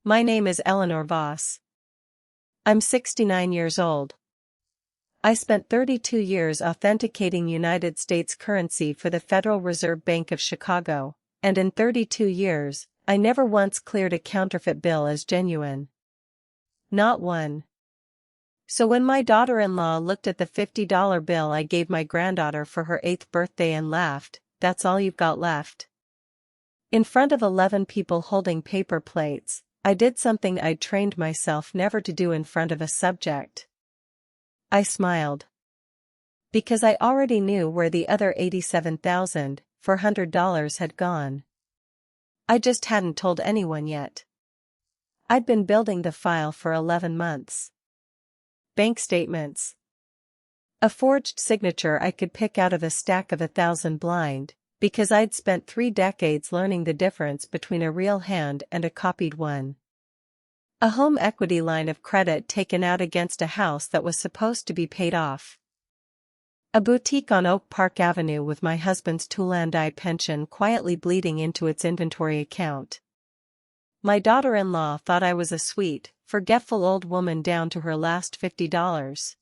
My name is Eleanor Voss. I'm 69 years old. I spent 32 years authenticating United States currency for the Federal Reserve Bank of Chicago, and in 32 years, I never once cleared a counterfeit bill as genuine. Not one. So when my daughter-in-law looked at the $50 bill I gave my granddaughter for her 8th birthday and laughed, "That's all you've got left?" In front of 11 people holding paper plates, I did something I'd trained myself never to do in front of a subject. I smiled. Because I already knew where the other $87,400 had gone. I just hadn't told anyone yet. I'd been building the file for 11 months. Bank statements. A forged signature I could pick out of a stack of 1,000 blind, because I'd spent 3 decades learning the difference between a real hand and a copied one. A home equity line of credit taken out against a house that was supposed to be paid off. A boutique on Oak Park Avenue with my husband's Tulandi pension quietly bleeding into its inventory account. My daughter-in-law thought I was a sweet, forgetful old woman down to her last $50.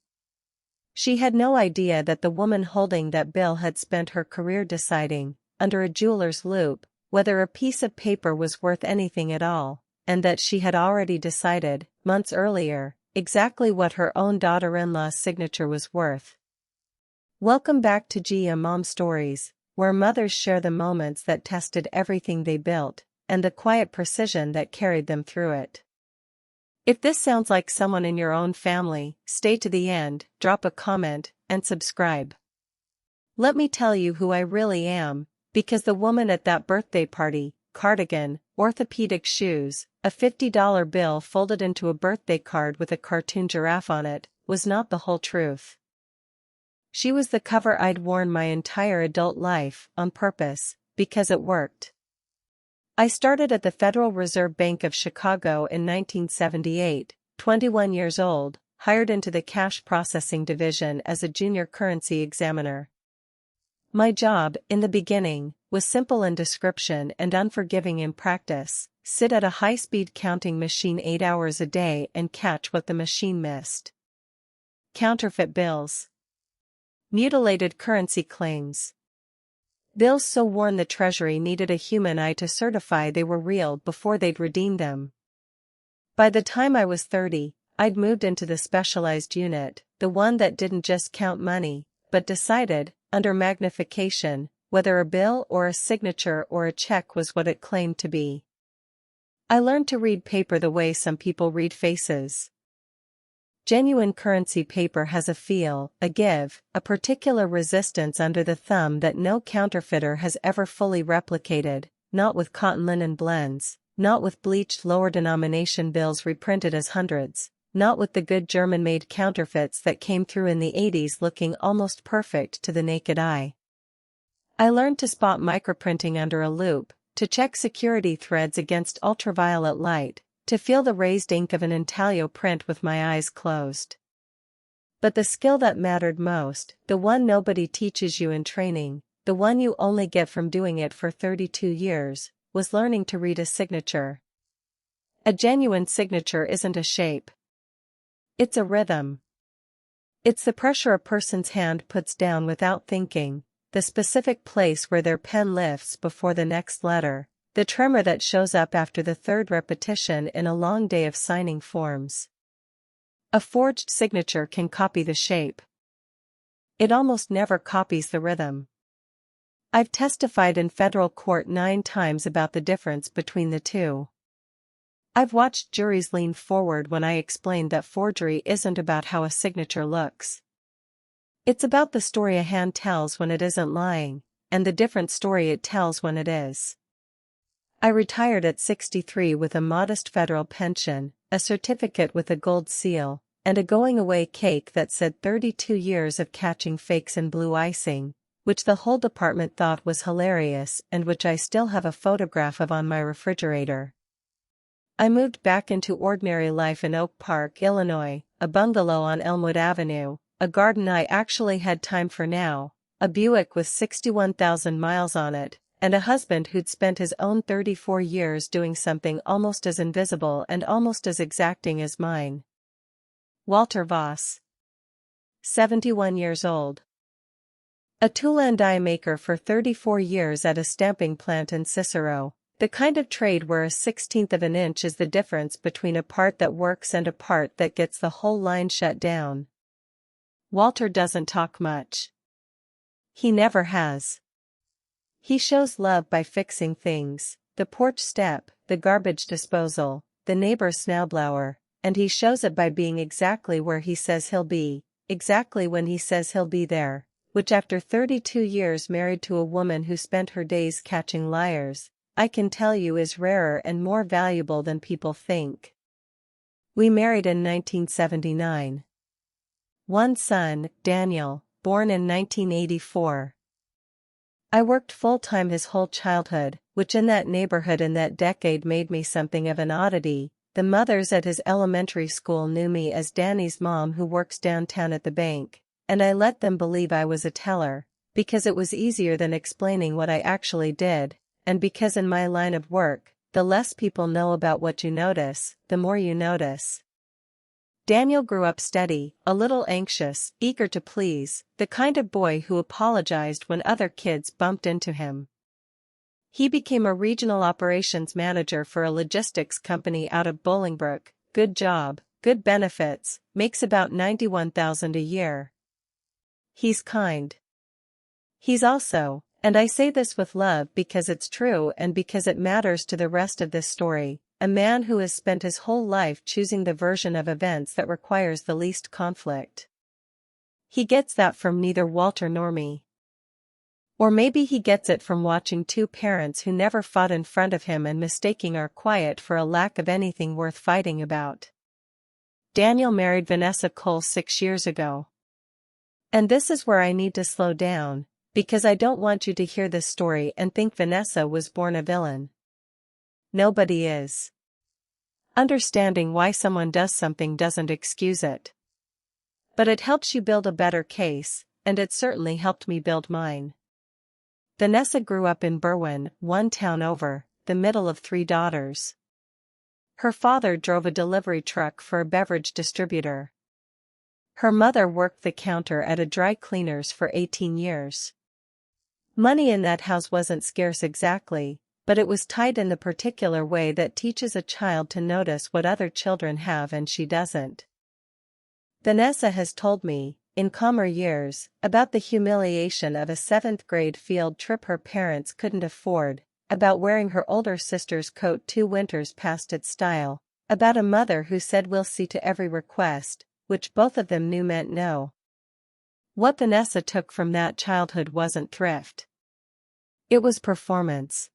She had no idea that the woman holding that bill had spent her career deciding, under a jeweler's loupe, whether a piece of paper was worth anything at all, and that she had already decided, months earlier, exactly what her own daughter-in-law's signature was worth. Welcome back to Gia Mom Stories, where mothers share the moments that tested everything they built, and the quiet precision that carried them through it. If this sounds like someone in your own family, stay to the end, drop a comment, and subscribe. Let me tell you who I really am, because the woman at that birthday party, cardigan, orthopedic shoes, a $50 bill folded into a birthday card with a cartoon giraffe on it, was not the whole truth. She was the cover I'd worn my entire adult life, on purpose, because it worked. I started at the Federal Reserve Bank of Chicago in 1978, 21 years old, hired into the cash processing division as a junior currency examiner. My job, in the beginning, was simple in description and unforgiving in practice: sit at a high-speed counting machine 8 hours a day and catch what the machine missed. Counterfeit bills. Mutilated currency claims. Bills so worn the Treasury needed a human eye to certify they were real before they'd redeem them. By the time I was 30, I'd moved into the specialized unit, the one that didn't just count money, but decided, under magnification, whether a bill or a signature or a check was what it claimed to be. I learned to read paper the way some people read faces. Genuine currency paper has a feel, a give, a particular resistance under the thumb that no counterfeiter has ever fully replicated, not with cotton linen blends, not with bleached lower denomination bills reprinted as hundreds, not with the good German-made counterfeits that came through in the 80s looking almost perfect to the naked eye. I learned to spot microprinting under a loupe, to check security threads against ultraviolet light, to feel the raised ink of an intaglio print with my eyes closed. But the skill that mattered most, the one nobody teaches you in training, the one you only get from doing it for 32 years, was learning to read a signature. A genuine signature isn't a shape. It's a rhythm. It's the pressure a person's hand puts down without thinking, the specific place where their pen lifts before the next letter, the tremor that shows up after the 3rd repetition in a long day of signing forms. A forged signature can copy the shape. It almost never copies the rhythm. I've testified in federal court 9 times about the difference between the two. I've watched juries lean forward when I explained that forgery isn't about how a signature looks. It's about the story a hand tells when it isn't lying, and the different story it tells when it is. I retired at 63 with a modest federal pension, a certificate with a gold seal, and a going-away cake that said 32 years of catching fakes in blue icing, which the whole department thought was hilarious and which I still have a photograph of on my refrigerator. I moved back into ordinary life in Oak Park, Illinois, a bungalow on Elmwood Avenue, a garden I actually had time for now, a Buick with 61,000 miles on it, and a husband who'd spent his own 34 years doing something almost as invisible and almost as exacting as mine. Walter Voss. 71 years old. A tool and die maker for 34 years at a stamping plant in Cicero, the kind of trade where a 1/16 of an inch is the difference between a part that works and a part that gets the whole line shut down. Walter doesn't talk much. He never has. He shows love by fixing things, the porch step, the garbage disposal, the neighbor's snowblower, and he shows it by being exactly where he says he'll be, exactly when he says he'll be there, which after 32 years married to a woman who spent her days catching liars, I can tell you is rarer and more valuable than people think. We married in 1979. One son, Daniel, born in 1984. I worked full-time his whole childhood, which in that neighborhood in that decade made me something of an oddity. The mothers at his elementary school knew me as Danny's mom who works downtown at the bank, and I let them believe I was a teller, because it was easier than explaining what I actually did, and because in my line of work, the less people know about what you notice, the more you notice. Daniel grew up steady, a little anxious, eager to please, the kind of boy who apologized when other kids bumped into him. He became a regional operations manager for a logistics company out of Bolingbrook. Good job, good benefits, makes about $91,000 a year. He's kind. He's also, and I say this with love because it's true and because it matters to the rest of this story, a man who has spent his whole life choosing the version of events that requires the least conflict. He gets that from neither Walter nor me. Or maybe he gets it from watching two parents who never fought in front of him and mistaking our quiet for a lack of anything worth fighting about. Daniel married Vanessa Cole 6 years ago. And this is where I need to slow down, because I don't want you to hear this story and think Vanessa was born a villain. Nobody is. Understanding why someone does something doesn't excuse it. But it helps you build a better case, and it certainly helped me build mine. Vanessa grew up in Berwyn, one town over, the middle of 3 daughters. Her father drove a delivery truck for a beverage distributor. Her mother worked the counter at a dry cleaner's for 18 years. Money in that house wasn't scarce exactly, but it was tight in the particular way that teaches a child to notice what other children have and she doesn't. Vanessa has told me, in calmer years, about the humiliation of a 7th-grade field trip her parents couldn't afford, about wearing her older sister's coat 2 winters past its style, about a mother who said we'll see to every request, which both of them knew meant no. What Vanessa took from that childhood wasn't thrift. It was performance.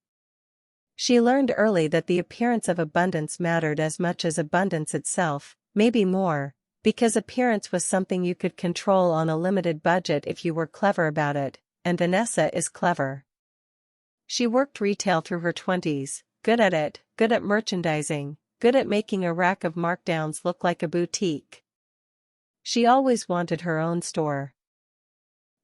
She learned early that the appearance of abundance mattered as much as abundance itself, maybe more, because appearance was something you could control on a limited budget if you were clever about it, and Vanessa is clever. She worked retail through her 20s, good at it, good at merchandising, good at making a rack of markdowns look like a boutique. She always wanted her own store.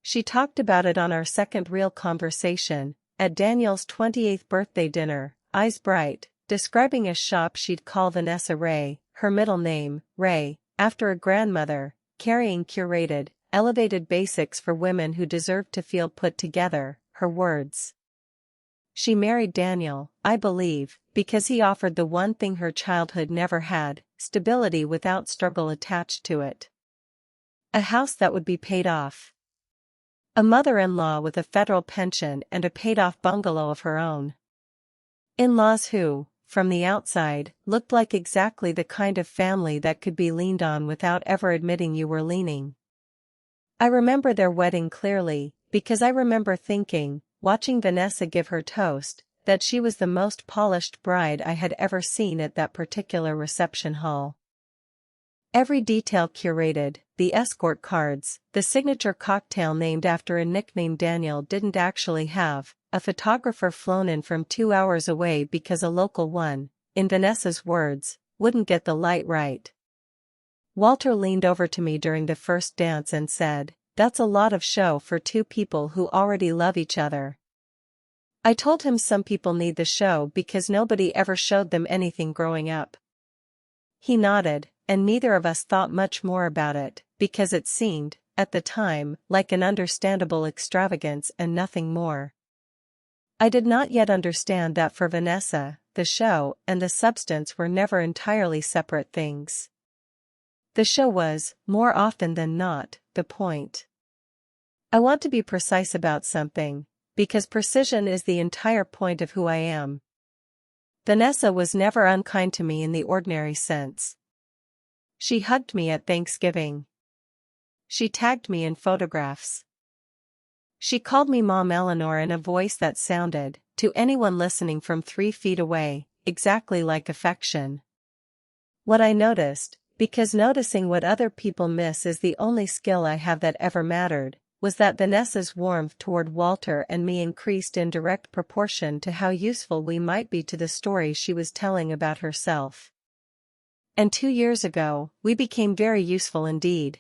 She talked about it on our second real conversation, at Daniel's 28th birthday dinner, eyes bright, describing a shop she'd call Vanessa Ray, her middle name, Ray, after a grandmother, carrying curated, elevated basics for women who deserved to feel put together, her words. She married Daniel, I believe, because he offered the one thing her childhood never had, stability without struggle attached to it. A house that would be paid off. A mother-in-law with a federal pension and a paid-off bungalow of her own. In-laws who, from the outside, looked like exactly the kind of family that could be leaned on without ever admitting you were leaning. I remember their wedding clearly, because I remember thinking, watching Vanessa give her toast, that she was the most polished bride I had ever seen at that particular reception hall. Every detail curated, the escort cards, the signature cocktail named after a nickname Daniel didn't actually have, a photographer flown in from 2 hours away because a local one, in Vanessa's words, wouldn't get the light right. Walter leaned over to me during the first dance and said, "That's a lot of show for 2 people who already love each other." I told him some people need the show because nobody ever showed them anything growing up. He nodded, and neither of us thought much more about it, because it seemed, at the time, like an understandable extravagance and nothing more. I did not yet understand that for Vanessa, the show and the substance were never entirely separate things. The show was, more often than not, the point. I want to be precise about something, because precision is the entire point of who I am. Vanessa was never unkind to me in the ordinary sense. She hugged me at Thanksgiving. She tagged me in photographs. She called me Mom Eleanor in a voice that sounded, to anyone listening from 3 feet away, exactly like affection. What I noticed, because noticing what other people miss is the only skill I have that ever mattered, was that Vanessa's warmth toward Walter and me increased in direct proportion to how useful we might be to the story she was telling about herself. And 2 years ago, we became very useful indeed.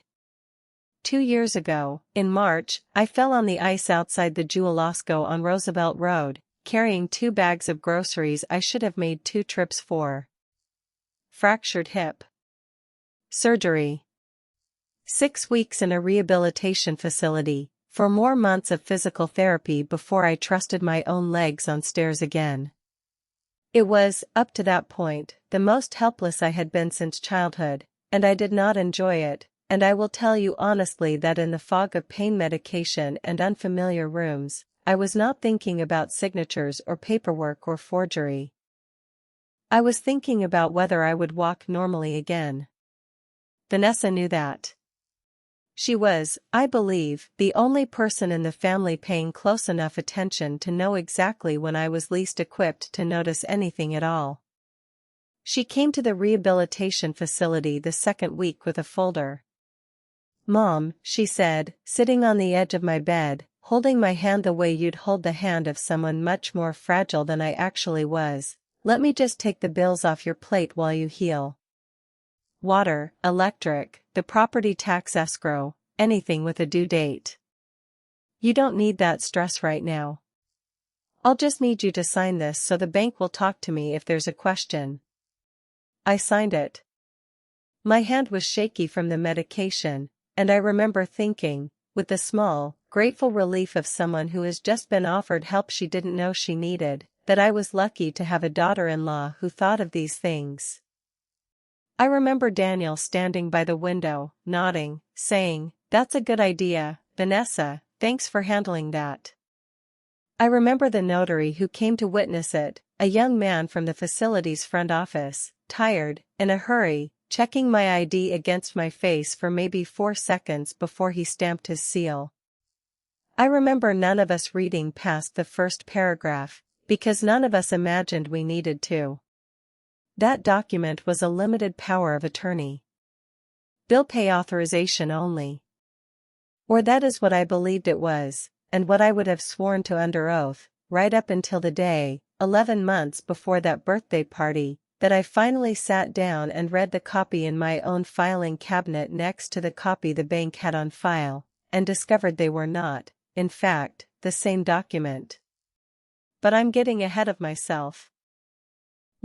2 years ago, in March, I fell on the ice outside the Jewel-Osco on Roosevelt Road, carrying 2 bags of groceries I should have made 2 trips for. Fractured hip. Surgery. 6 weeks in a rehabilitation facility, 4 more months of physical therapy before I trusted my own legs on stairs again. It was, up to that point, the most helpless I had been since childhood, and I did not enjoy it, and I will tell you honestly that in the fog of pain medication and unfamiliar rooms, I was not thinking about signatures or paperwork or forgery. I was thinking about whether I would walk normally again. Vanessa knew that. She was, I believe, the only person in the family paying close enough attention to know exactly when I was least equipped to notice anything at all. She came to the rehabilitation facility the second week with a folder. "Mom," she said, sitting on the edge of my bed, holding my hand the way you'd hold the hand of someone much more fragile than I actually was, "let me just take the bills off your plate while you heal. Water, electric, the property tax escrow, anything with a due date. You don't need that stress right now. I'll just need you to sign this so the bank will talk to me if there's a question." I signed it. My hand was shaky from the medication, and I remember thinking, with the small, grateful relief of someone who has just been offered help she didn't know she needed, that I was lucky to have a daughter-in-law who thought of these things. I remember Daniel standing by the window, nodding, saying, "That's a good idea, Vanessa, thanks for handling that." I remember the notary who came to witness it, a young man from the facility's front office, tired, in a hurry, checking my ID against my face for maybe 4 seconds before he stamped his seal. I remember none of us reading past the first paragraph, because none of us imagined we needed to. That document was a limited power of attorney. Bill pay authorization only. Or that is what I believed it was, and what I would have sworn to under oath, right up until the day, 11 months before that birthday party, that I finally sat down and read the copy in my own filing cabinet next to the copy the bank had on file, and discovered they were not, in fact, the same document. But I'm getting ahead of myself.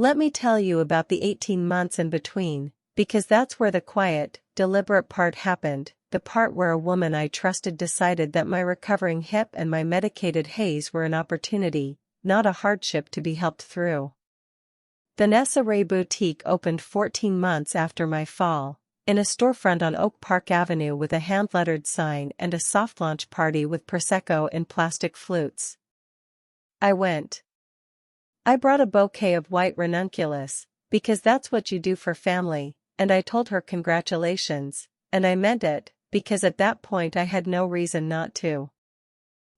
Let me tell you about the 18 months in between, because that's where the quiet, deliberate part happened, the part where a woman I trusted decided that my recovering hip and my medicated haze were an opportunity, not a hardship to be helped through. The Nessa Ray Boutique opened 14 months after my fall, in a storefront on Oak Park Avenue with a hand-lettered sign and a soft launch party with Prosecco in plastic flutes. I went. I brought a bouquet of white ranunculus, because that's what you do for family, and I told her congratulations, and I meant it, because at that point I had no reason not to.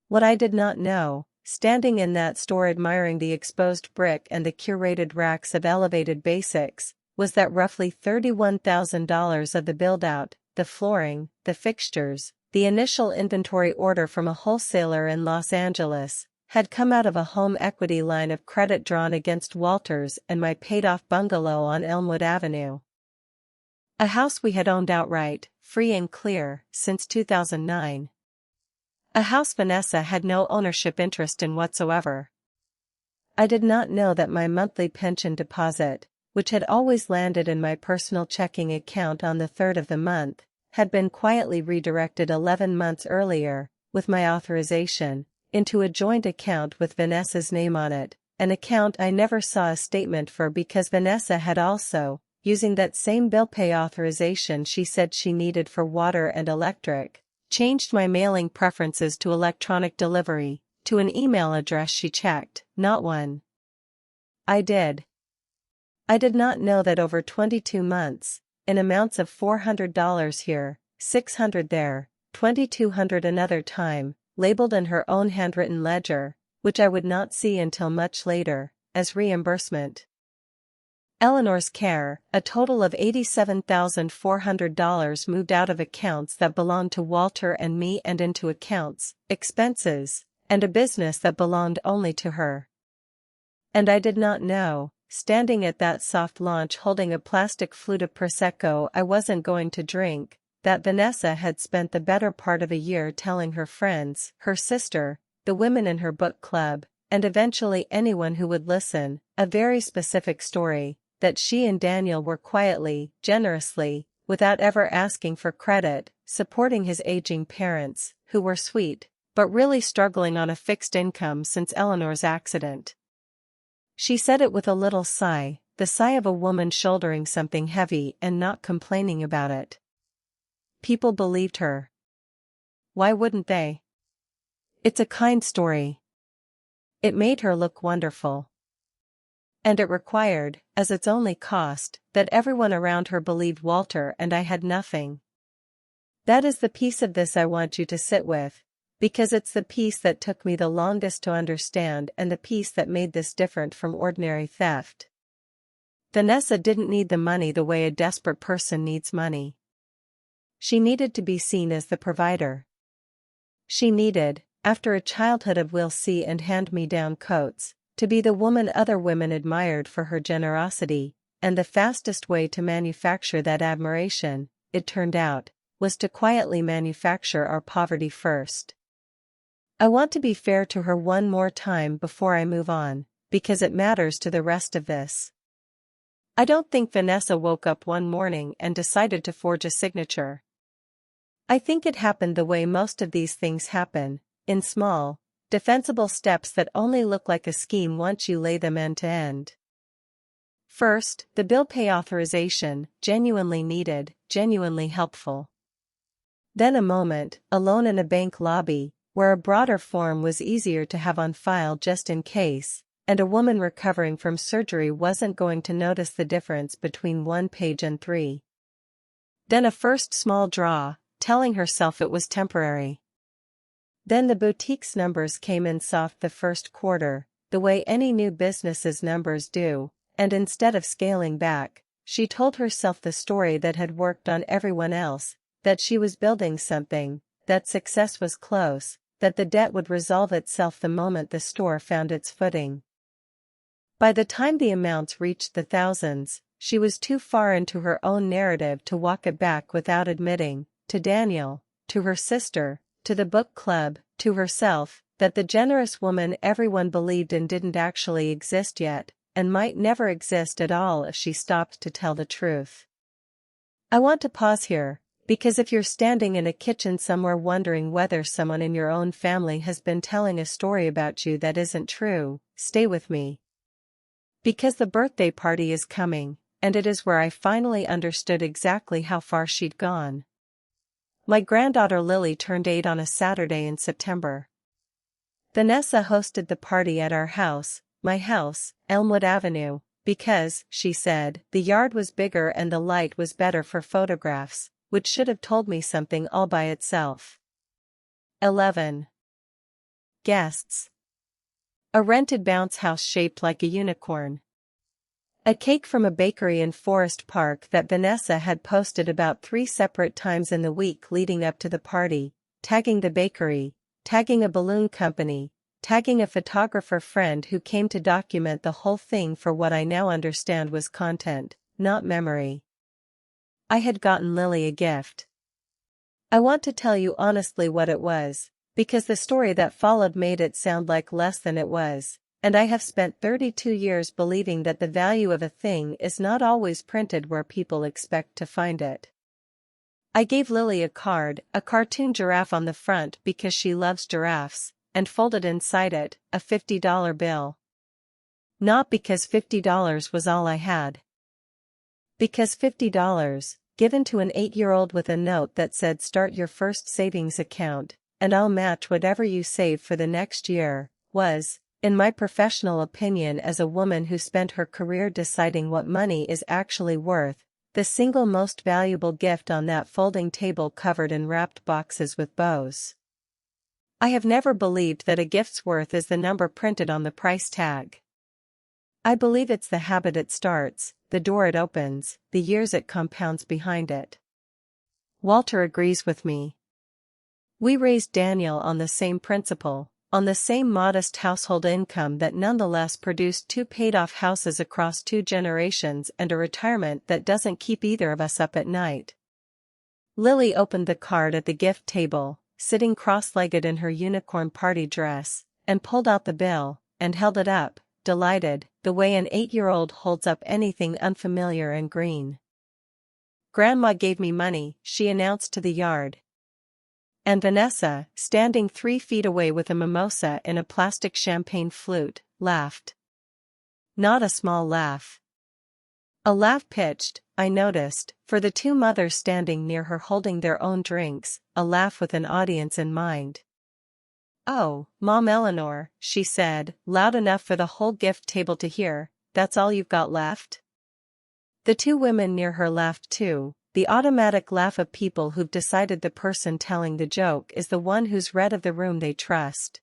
What I did not know, standing in that store admiring the exposed brick and the curated racks of elevated basics, was that roughly $31,000 of the build-out, the flooring, the fixtures, the initial inventory order from a wholesaler in Los Angeles, had come out of a home equity line of credit drawn against Walters and my paid-off bungalow on Elmwood Avenue. A house we had owned outright, free and clear, since 2009. A house Vanessa had no ownership interest in whatsoever. I did not know that my monthly pension deposit, which had always landed in my personal checking account on the 3rd of the month, had been quietly redirected 11 months earlier, with my authorization, into a joint account with Vanessa's name on it, an account I never saw a statement for because Vanessa had also, using that same bill pay authorization she said she needed for water and electric, changed my mailing preferences to electronic delivery, to an email address she checked, not one I did. I did not know that over 22 months, in amounts of $400 here, $600 there, $2,200 another time, labeled in her own handwritten ledger, which I would not see until much later, as reimbursement. Eleanor's care, a total of $87,400 moved out of accounts that belonged to Walter and me and into accounts, expenses, and a business that belonged only to her. And I did not know, standing at that soft launch holding a plastic flute of Prosecco I wasn't going to drink, that Vanessa had spent the better part of a year telling her friends, her sister, the women in her book club, and eventually anyone who would listen, a very specific story, that she and Daniel were quietly, generously, without ever asking for credit, supporting his aging parents, who were sweet, but really struggling on a fixed income since Eleanor's accident. She said it with a little sigh, the sigh of a woman shouldering something heavy and not complaining about it. People believed her. Why wouldn't they? It's a kind story. It made her look wonderful. And it required, as its only cost, that everyone around her believed Walter and I had nothing. That is the piece of this I want you to sit with, because it's the piece that took me the longest to understand and the piece that made this different from ordinary theft. Vanessa didn't need the money the way a desperate person needs money. She needed to be seen as the provider. She needed, after a childhood of we'll see and hand-me-down coats, to be the woman other women admired for her generosity, and the fastest way to manufacture that admiration, it turned out, was to quietly manufacture our poverty first. I want to be fair to her one more time before I move on, because it matters to the rest of this. I don't think Vanessa woke up one morning and decided to forge a signature. I think it happened the way most of these things happen, in small, defensible steps that only look like a scheme once you lay them end to end. First, the bill pay authorization, genuinely needed, genuinely helpful. Then a moment, alone in a bank lobby, where a broader form was easier to have on file just in case, and a woman recovering from surgery wasn't going to notice the difference between 1 page and 3. Then a first small draw, telling herself it was temporary. Then the boutique's numbers came in soft the first quarter, the way any new business's numbers do, and instead of scaling back, she told herself the story that had worked on everyone else, that she was building something, that success was close, that the debt would resolve itself the moment the store found its footing. By the time the amounts reached the thousands, she was too far into her own narrative to walk it back without admitting, to Daniel, to her sister, to the book club, to herself, that the generous woman everyone believed in didn't actually exist yet, and might never exist at all if she stopped to tell the truth. I want to pause here, because if you're standing in a kitchen somewhere wondering whether someone in your own family has been telling a story about you that isn't true, stay with me. Because the birthday party is coming, and it is where I finally understood exactly how far she'd gone. My granddaughter Lily turned 8 on a Saturday in September. Vanessa hosted the party at our house, my house, Elmwood Avenue, because, she said, the yard was bigger and the light was better for photographs, which should have told me something all by itself. 11 guests. A rented bounce house shaped like a unicorn. A cake from a bakery in Forest Park that Vanessa had posted about 3 separate times in the week leading up to the party, tagging the bakery, tagging a balloon company, tagging a photographer friend who came to document the whole thing for what I now understand was content, not memory. I had gotten Lily a gift. I want to tell you honestly what it was, because the story that followed made it sound like less than it was, and I have spent 32 years believing that the value of a thing is not always printed where people expect to find it. I gave Lily a card, a cartoon giraffe on the front because she loves giraffes, and folded inside it, a $50 bill. Not because $50 was all I had. Because $50, given to an 8-year-old with a note that said start your first savings account, and I'll match whatever you save for the next year, was, in my professional opinion as a woman who spent her career deciding what money is actually worth, the single most valuable gift on that folding table covered in wrapped boxes with bows. I have never believed that a gift's worth is the number printed on the price tag. I believe it's the habit it starts, the door it opens, the years it compounds behind it. Walter agrees with me. We raised Daniel on the same principle, on the same modest household income that nonetheless produced 2 paid-off houses across 2 generations and a retirement that doesn't keep either of us up at night. Lily opened the card at the gift table, sitting cross-legged in her unicorn party dress, and pulled out the bill, and held it up, delighted, the way an 8-year-old holds up anything unfamiliar and green. "Grandma gave me money," she announced to the yard. And Vanessa, standing 3 feet away with a mimosa in a plastic champagne flute, laughed. Not a small laugh. A laugh pitched, I noticed, for the 2 mothers standing near her holding their own drinks, a laugh with an audience in mind. "Oh, Mom Eleanor," she said, loud enough for the whole gift table to hear, "that's all you've got left?" The 2 women near her laughed too, the automatic laugh of people who've decided the person telling the joke is the one who's read of the room they trust.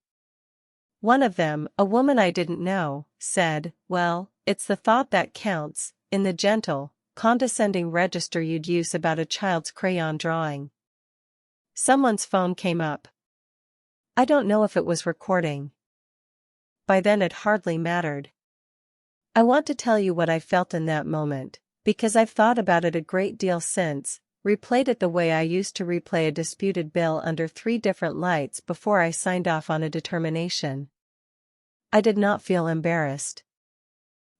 One of them, a woman I didn't know, said, "Well, it's the thought that counts," in the gentle, condescending register you'd use about a child's crayon drawing. Someone's phone came up. I don't know if it was recording. By then it hardly mattered. I want to tell you what I felt in that moment, because I've thought about it a great deal since, replayed it the way I used to replay a disputed bill under 3 different lights before I signed off on a determination. I did not feel embarrassed.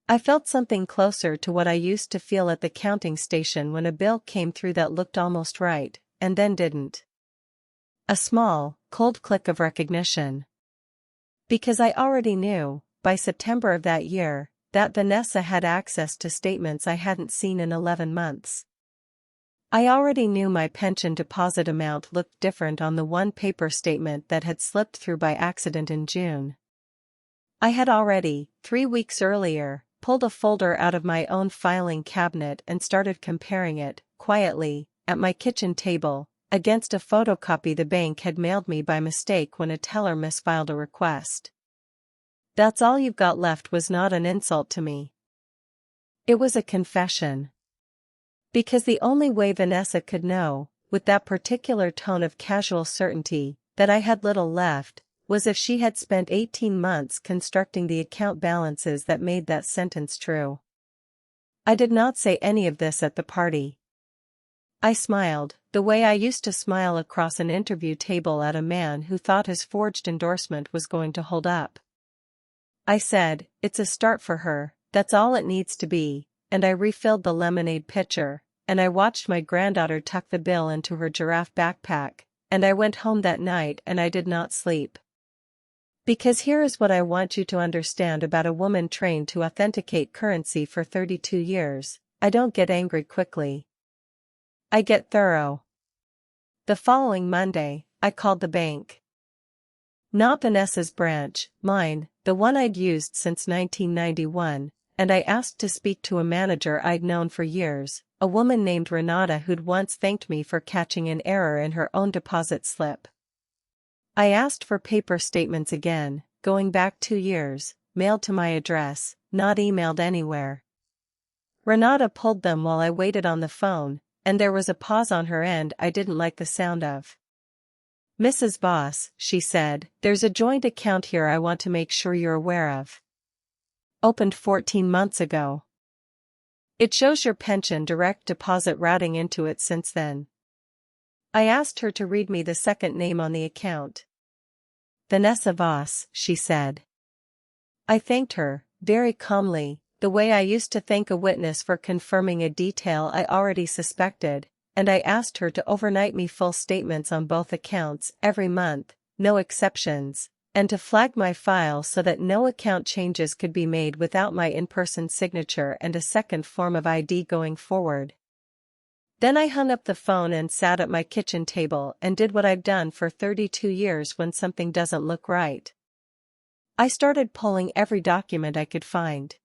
I felt something closer to what I used to feel at the counting station when a bill came through that looked almost right, and then didn't. A small, cold click of recognition. Because I already knew, by September of that year, that Vanessa had access to statements I hadn't seen in 11 months. I already knew my pension deposit amount looked different on the one paper statement that had slipped through by accident in June. I had already, 3 weeks earlier, pulled a folder out of my own filing cabinet and started comparing it, quietly, at my kitchen table, against a photocopy the bank had mailed me by mistake when a teller misfiled a request. "That's all you've got left" was not an insult to me. It was a confession. Because the only way Vanessa could know, with that particular tone of casual certainty, that I had little left, was if she had spent 18 months constructing the account balances that made that sentence true. I did not say any of this at the party. I smiled, the way I used to smile across an interview table at a man who thought his forged endorsement was going to hold up. I said, "It's a start for her, that's all it needs to be," and I refilled the lemonade pitcher, and I watched my granddaughter tuck the bill into her giraffe backpack, and I went home that night and I did not sleep. Because here is what I want you to understand about a woman trained to authenticate currency for 32 years, I don't get angry quickly. I get thorough. The following Monday, I called the bank. Not Vanessa's branch, mine, the one I'd used since 1991, and I asked to speak to a manager I'd known for years, a woman named Renata who'd once thanked me for catching an error in her own deposit slip. I asked for paper statements again, going back 2 years, mailed to my address, not emailed anywhere. Renata pulled them while I waited on the phone, and there was a pause on her end I didn't like the sound of. "Mrs. Voss," she said, "there's a joint account here I want to make sure you're aware of. Opened 14 months ago. It shows your pension direct deposit routing into it since then." I asked her to read me the second name on the account. "Vanessa Voss," she said. I thanked her, very calmly, the way I used to thank a witness for confirming a detail I already suspected, and I asked her to overnight me full statements on both accounts every month, no exceptions, and to flag my file so that no account changes could be made without my in-person signature and a second form of ID going forward. Then I hung up the phone and sat at my kitchen table and did what I've done for 32 years when something doesn't look right. I started pulling every document I could find.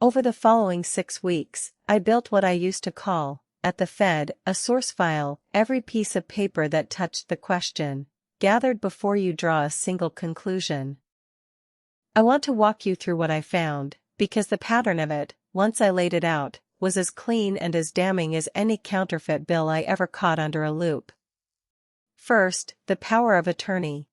Over the following 6 weeks, I built what I used to call, at the Fed, a source file, every piece of paper that touched the question, gathered before you draw a single conclusion. I want to walk you through what I found, because the pattern of it, once I laid it out, was as clean and as damning as any counterfeit bill I ever caught under a loop. First, the power of attorney.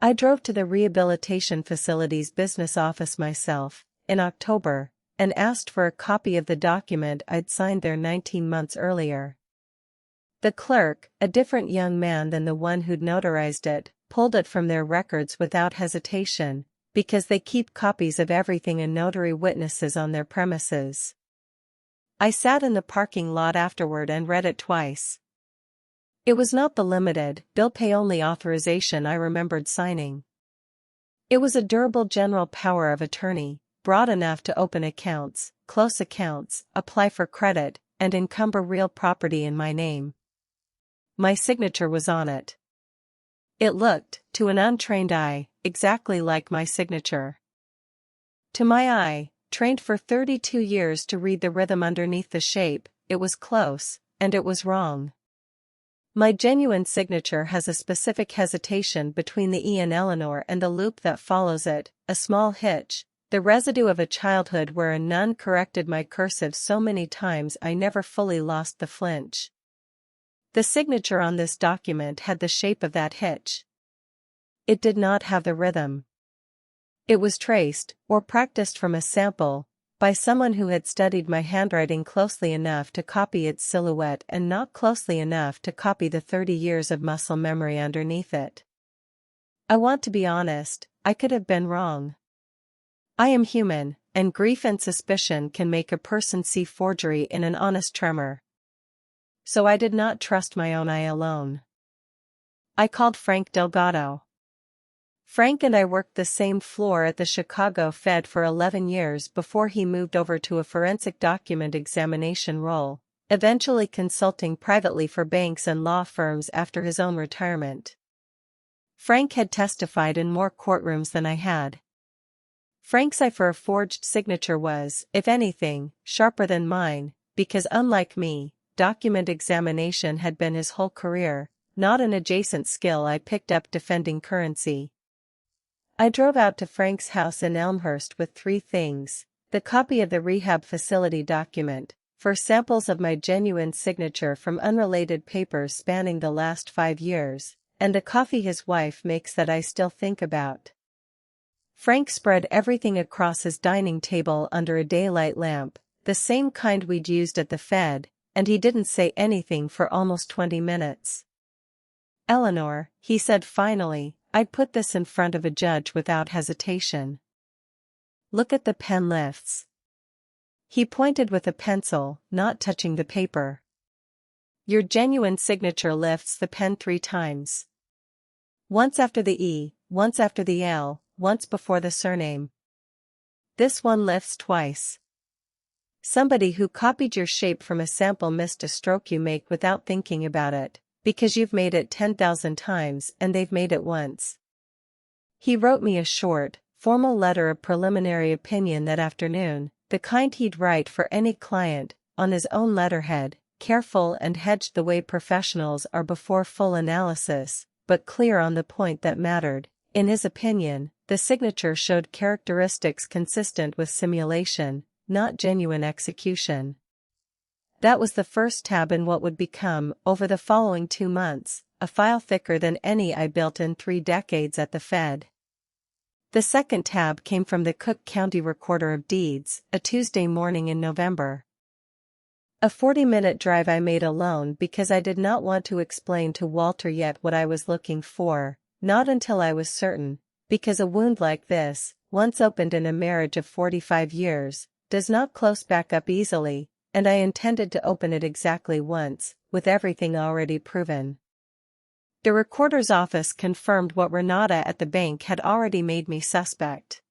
I drove to the rehabilitation facility's business office myself, in October, and asked for a copy of the document I'd signed there 19 months earlier. The clerk, a different young man than the one who'd notarized it, pulled it from their records without hesitation, because they keep copies of everything a notary witnesses on their premises. I sat in the parking lot afterward and read it twice. It was not the limited, bill pay only authorization I remembered signing. It was a durable general power of attorney, broad enough to open accounts, close accounts, apply for credit, and encumber real property in my name. My signature was on it. It looked, to an untrained eye, exactly like my signature. To my eye, trained for 32 years to read the rhythm underneath the shape, it was close, and it was wrong. My genuine signature has a specific hesitation between the E in Eleanor and the loop that follows it, a small hitch, the residue of a childhood where a nun corrected my cursive so many times I never fully lost the flinch. The signature on this document had the shape of that hitch. It did not have the rhythm. It was traced, or practiced from a sample, by someone who had studied my handwriting closely enough to copy its silhouette and not closely enough to copy the 30 years of muscle memory underneath it. I want to be honest, I could have been wrong. I am human, and grief and suspicion can make a person see forgery in an honest tremor. So I did not trust my own eye alone. I called Frank Delgado. Frank and I worked the same floor at the Chicago Fed for 11 years before he moved over to a forensic document examination role, eventually consulting privately for banks and law firms after his own retirement. Frank had testified in more courtrooms than I had. Frank's eye for a forged signature was, if anything, sharper than mine, because unlike me, document examination had been his whole career, not an adjacent skill I picked up defending currency. I drove out to Frank's house in Elmhurst with 3 things: the copy of the rehab facility document, 4 samples of my genuine signature from unrelated papers spanning the last 5 years, and a coffee his wife makes that I still think about. Frank spread everything across his dining table under a daylight lamp, the same kind we'd used at the Fed, and he didn't say anything for almost 20 minutes. "Eleanor," he said finally, "I'd put this in front of a judge without hesitation. Look at the pen lifts." He pointed with a pencil, not touching the paper. "Your genuine signature lifts the pen 3 times. Once after the E, once after the L, once before the surname. This one lifts twice. Somebody who copied your shape from a sample missed a stroke you make without thinking about it, because you've made it 10,000 times and they've made it once." He wrote me a short, formal letter of preliminary opinion that afternoon, the kind he'd write for any client, on his own letterhead, careful and hedged the way professionals are before full analysis, but clear on the point that mattered. In his opinion, the signature showed characteristics consistent with simulation, not genuine execution. That was the first tab in what would become, over the following 2 months, a file thicker than any I built in 3 decades at the Fed. The second tab came from the Cook County Recorder of Deeds, a Tuesday morning in November. A 40-minute drive I made alone because I did not want to explain to Walter yet what I was looking for, not until I was certain, because a wound like this, once opened in a marriage of 45 years, does not close back up easily, and I intended to open it exactly once, with everything already proven. The recorder's office confirmed what Renata at the bank had already made me suspect.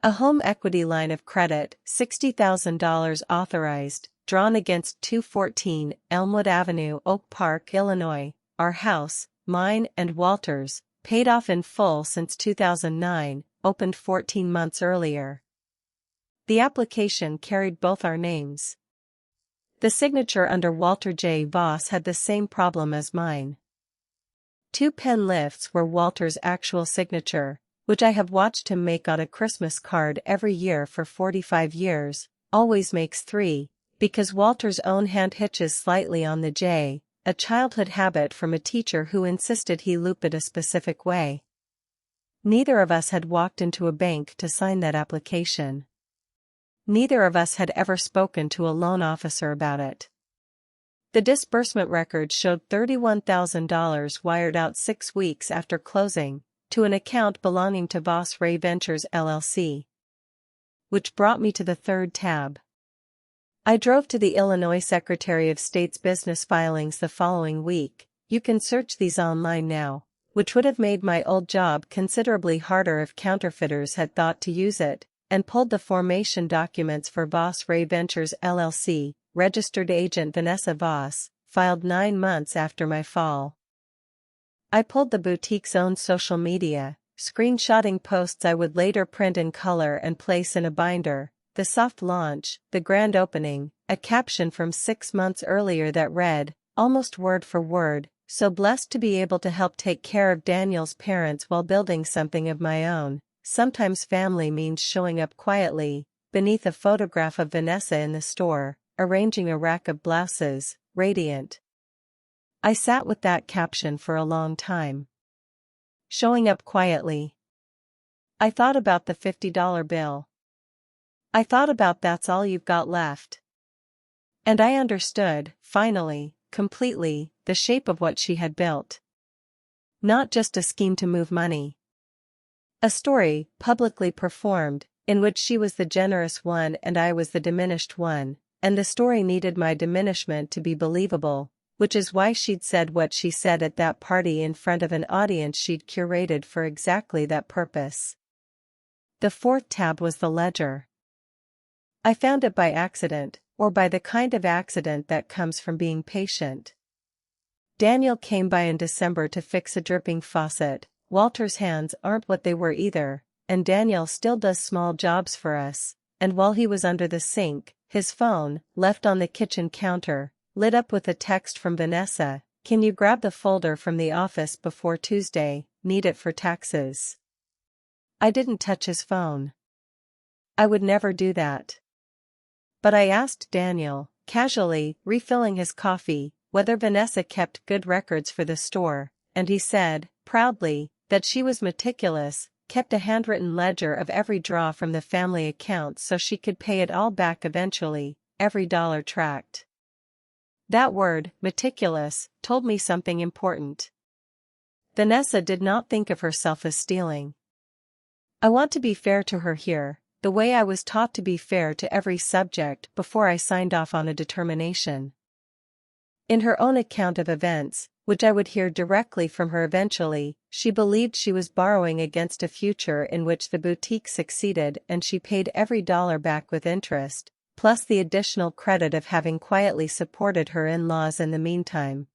A home equity line of credit, $60,000 authorized, drawn against 214 Elmwood Avenue, Oak Park, Illinois, our house, mine and Walter's, paid off in full since 2009, opened 14 months earlier. The application carried both our names. The signature under Walter J. Voss had the same problem as mine. 2 pen lifts were Walter's actual signature, which I have watched him make on a Christmas card every year for 45 years, always makes 3, because Walter's own hand hitches slightly on the J, a childhood habit from a teacher who insisted he loop it a specific way. Neither of us had walked into a bank to sign that application. Neither of us had ever spoken to a loan officer about it. The disbursement record showed $31,000 wired out 6 weeks after closing, to an account belonging to Voss Ray Ventures LLC. Which brought me to the third tab. I drove to the Illinois Secretary of State's business filings the following week. You can search these online now, which would have made my old job considerably harder if counterfeiters had thought to use it, and pulled the formation documents for Voss Ray Ventures LLC, registered agent Vanessa Voss, filed 9 months after my fall. I pulled the boutique's own social media, screenshotting posts I would later print in color and place in a binder, the soft launch, the grand opening, a caption from 6 months earlier that read, almost word for word, "So blessed to be able to help take care of Daniel's parents while building something of my own. Sometimes family means showing up quietly," beneath a photograph of Vanessa in the store, arranging a rack of blouses, radiant. I sat with that caption for a long time. Showing up quietly. I thought about the $50 bill. I thought about that's all you've got left. And I understood, finally, completely, the shape of what she had built. Not just a scheme to move money. A story, publicly performed, in which she was the generous one and I was the diminished one, and the story needed my diminishment to be believable, which is why she'd said what she said at that party in front of an audience she'd curated for exactly that purpose. The fourth tab was the ledger. I found it by accident, or by the kind of accident that comes from being patient. Daniel came by in December to fix a dripping faucet. Walter's hands aren't what they were either, and Daniel still does small jobs for us, and while he was under the sink, his phone, left on the kitchen counter, lit up with a text from Vanessa, "Can you grab the folder from the office before Tuesday, need it for taxes." I didn't touch his phone. I would never do that. But I asked Daniel, casually, refilling his coffee, whether Vanessa kept good records for the store, and he said, proudly, that she was meticulous, kept a handwritten ledger of every draw from the family account so she could pay it all back eventually, every dollar tracked. That word, meticulous, told me something important. Vanessa did not think of herself as stealing. I want to be fair to her here, the way I was taught to be fair to every subject before I signed off on a determination. In her own account of events, which I would hear directly from her eventually, she believed she was borrowing against a future in which the boutique succeeded, and she paid every dollar back with interest, plus the additional credit of having quietly supported her in-laws in the meantime.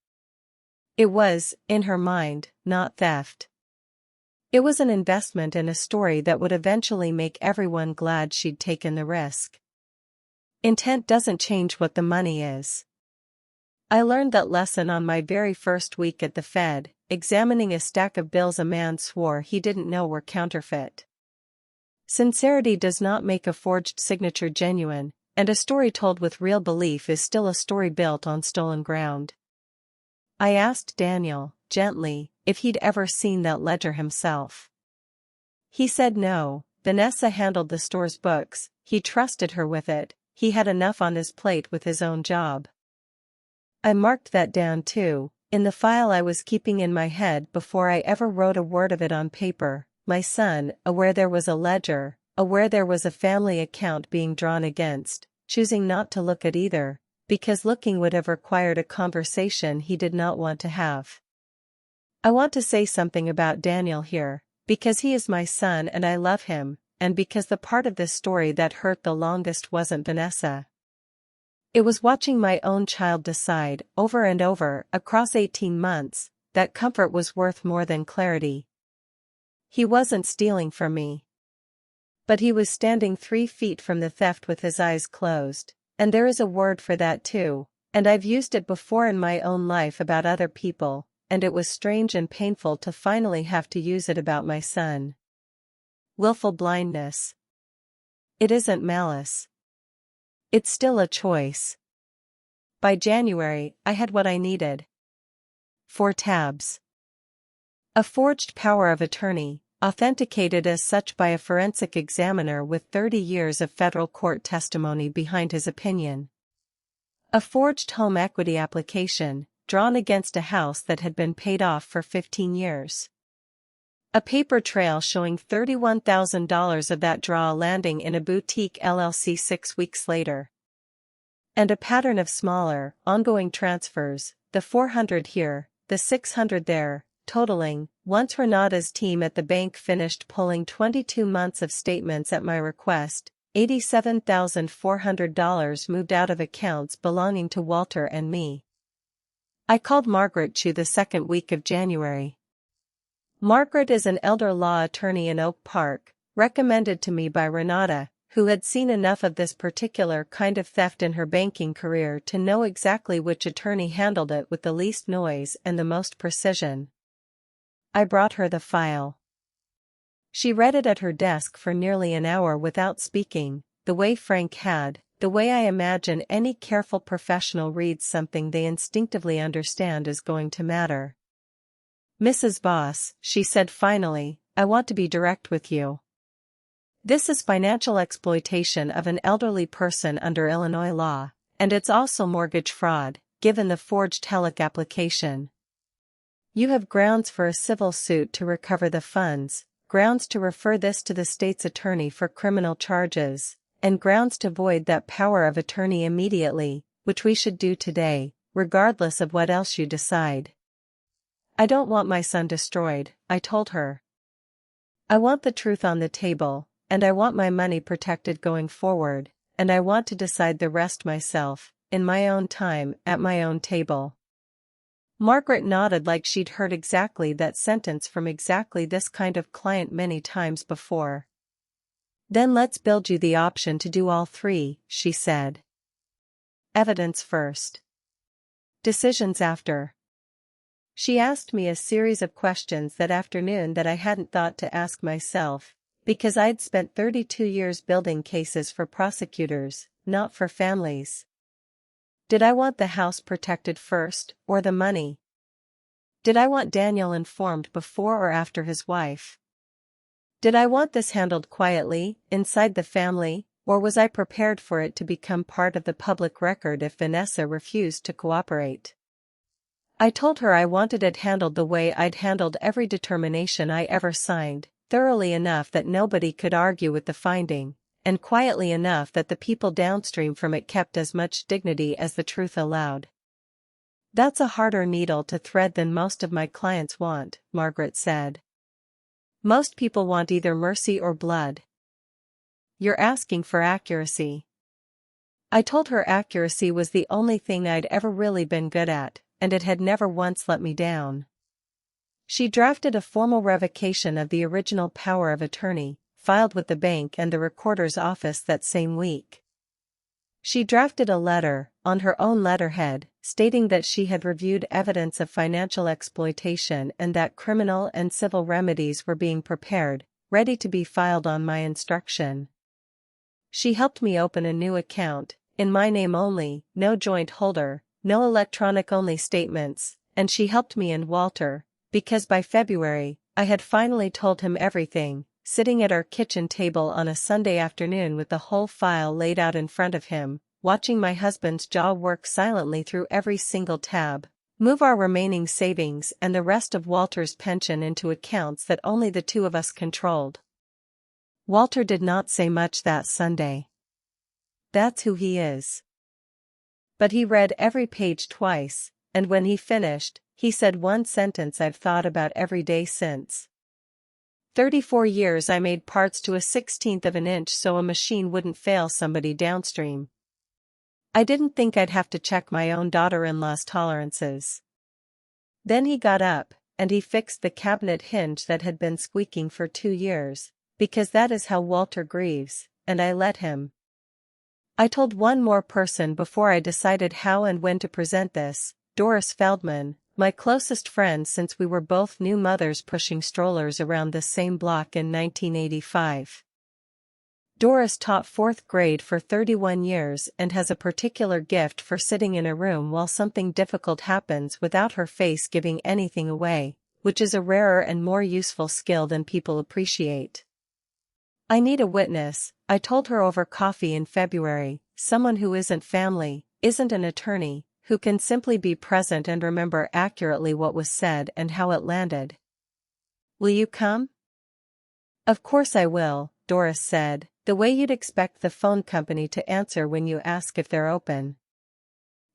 It was, in her mind, not theft. It was an investment in a story that would eventually make everyone glad she'd taken the risk. Intent doesn't change what the money is. I learned that lesson on my very first week at the Fed, examining a stack of bills a man swore he didn't know were counterfeit. Sincerity does not make a forged signature genuine, and a story told with real belief is still a story built on stolen ground. I asked Daniel, gently, if he'd ever seen that ledger himself. He said no. Vanessa handled the store's books, he trusted her with it, he had enough on his plate with his own job. I marked that down too, in the file I was keeping in my head before I ever wrote a word of it on paper, my son, aware there was a ledger, aware there was a family account being drawn against, choosing not to look at either, because looking would have required a conversation he did not want to have. I want to say something about Daniel here, because he is my son and I love him, and because the part of this story that hurt the longest wasn't Vanessa. It was watching my own child decide, over and over, across 18 months, that comfort was worth more than clarity. He wasn't stealing from me. But he was standing 3 feet from the theft with his eyes closed, and there is a word for that too, and I've used it before in my own life about other people, and it was strange and painful to finally have to use it about my son. Willful blindness. It isn't malice. It's still a choice. By January, I had what I needed. 4 tabs. A forged power of attorney, authenticated as such by a forensic examiner with 30 years of federal court testimony behind his opinion. A forged home equity application, drawn against a house that had been paid off for 15 years. A paper trail showing $31,000 of that draw landing in a boutique LLC 6 weeks later. And a pattern of smaller, ongoing transfers, the 400 here, the 600 there, totaling, once Renata's team at the bank finished pulling 22 months of statements at my request, $87,400 moved out of accounts belonging to Walter and me. I called Margaret Chu the second week of January. Margaret is an elder law attorney in Oak Park, recommended to me by Renata, who had seen enough of this particular kind of theft in her banking career to know exactly which attorney handled it with the least noise and the most precision. I brought her the file. She read it at her desk for nearly an hour without speaking, the way Frank had, the way I imagine any careful professional reads something they instinctively understand is going to matter. "Mrs. Voss," she said finally, "I want to be direct with you. This is financial exploitation of an elderly person under Illinois law, and it's also mortgage fraud, given the forged HELOC application. You have grounds for a civil suit to recover the funds, grounds to refer this to the state's attorney for criminal charges, and grounds to void that power of attorney immediately, which we should do today, regardless of what else you decide. I don't want my son destroyed," I told her. "I want the truth on the table, and I want my money protected going forward, and I want to decide the rest myself, in my own time, at my own table." Margaret nodded like she'd heard exactly that sentence from exactly this kind of client many times before. "Then let's build you the option to do all 3, she said. "Evidence first. Decisions after." She asked me a series of questions that afternoon that I hadn't thought to ask myself, because I'd spent 32 years building cases for prosecutors, not for families. Did I want the house protected first, or the money? Did I want Daniel informed before or after his wife? Did I want this handled quietly, inside the family, or was I prepared for it to become part of the public record if Vanessa refused to cooperate? I told her I wanted it handled the way I'd handled every determination I ever signed, thoroughly enough that nobody could argue with the finding, and quietly enough that the people downstream from it kept as much dignity as the truth allowed. "That's a harder needle to thread than most of my clients want," Margaret said. "Most people want either mercy or blood. You're asking for accuracy." I told her accuracy was the only thing I'd ever really been good at, and it had never once let me down. She drafted a formal revocation of the original power of attorney, filed with the bank and the recorder's office that same week. She drafted a letter, on her own letterhead, stating that she had reviewed evidence of financial exploitation and that criminal and civil remedies were being prepared, ready to be filed on my instruction. She helped me open a new account, in my name only, no joint holder, no electronic-only statements, and she helped me and Walter, because by February, I had finally told him everything, sitting at our kitchen table on a Sunday afternoon with the whole file laid out in front of him, watching my husband's jaw work silently through every single tab, Move our remaining savings and the rest of Walter's pension into accounts that only the two of us controlled. Walter did not say much that Sunday. That's who he is. But he read every page twice, and when he finished, he said one sentence I've thought about every day since. 34 years I made parts to a 16th of an inch so a machine wouldn't fail somebody downstream. I didn't think I'd have to check my own daughter-in-law's tolerances. Then he got up, and he fixed the cabinet hinge that had been squeaking for 2 years, because that is how Walter grieves, and I let him. I told one more person before I decided how and when to present this, Doris Feldman, my closest friend since we were both new mothers pushing strollers around the same block in 1985. Doris taught 4th grade for 31 years and has a particular gift for sitting in a room while something difficult happens without her face giving anything away, which is a rarer and more useful skill than people appreciate. I need a witness, I told her over coffee in February, someone who isn't family, isn't an attorney, who can simply be present and remember accurately what was said and how it landed. Will you come? Of course I will, Doris said, the way you'd expect the phone company to answer when you ask if they're open.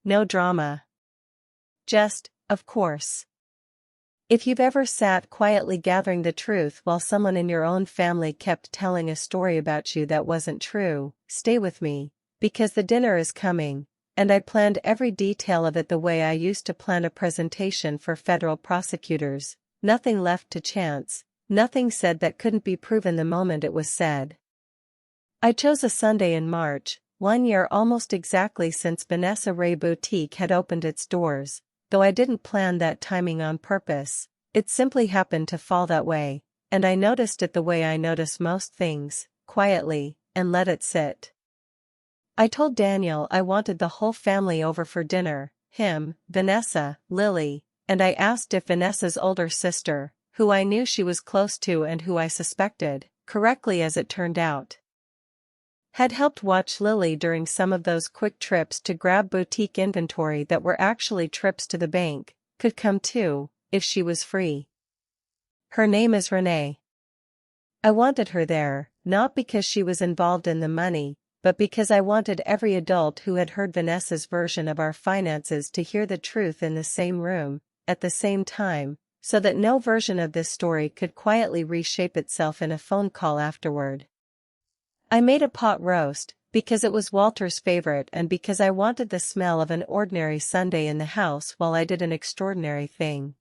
No drama. Just, of course. If you've ever sat quietly gathering the truth while someone in your own family kept telling a story about you that wasn't true, stay with me, because the dinner is coming, and I planned every detail of it the way I used to plan a presentation for federal prosecutors, nothing left to chance, nothing said that couldn't be proven the moment it was said. I chose a Sunday in March, 1 year almost exactly since Vanessa Ray Boutique had opened its doors. Though I didn't plan that timing on purpose, it simply happened to fall that way, and I noticed it the way I notice most things, quietly, and let it sit. I told Daniel I wanted the whole family over for dinner, him, Vanessa, Lily, and I asked if Vanessa's older sister, who I knew she was close to and who I suspected, correctly as it turned out, had helped watch Lily during some of those quick trips to grab boutique inventory that were actually trips to the bank, could come too, if she was free. Her name is Renee. I wanted her there, not because she was involved in the money, but because I wanted every adult who had heard Vanessa's version of our finances to hear the truth in the same room, at the same time, so that no version of this story could quietly reshape itself in a phone call afterward. I made a pot roast, because it was Walter's favorite and because I wanted the smell of an ordinary Sunday in the house while I did an extraordinary thing.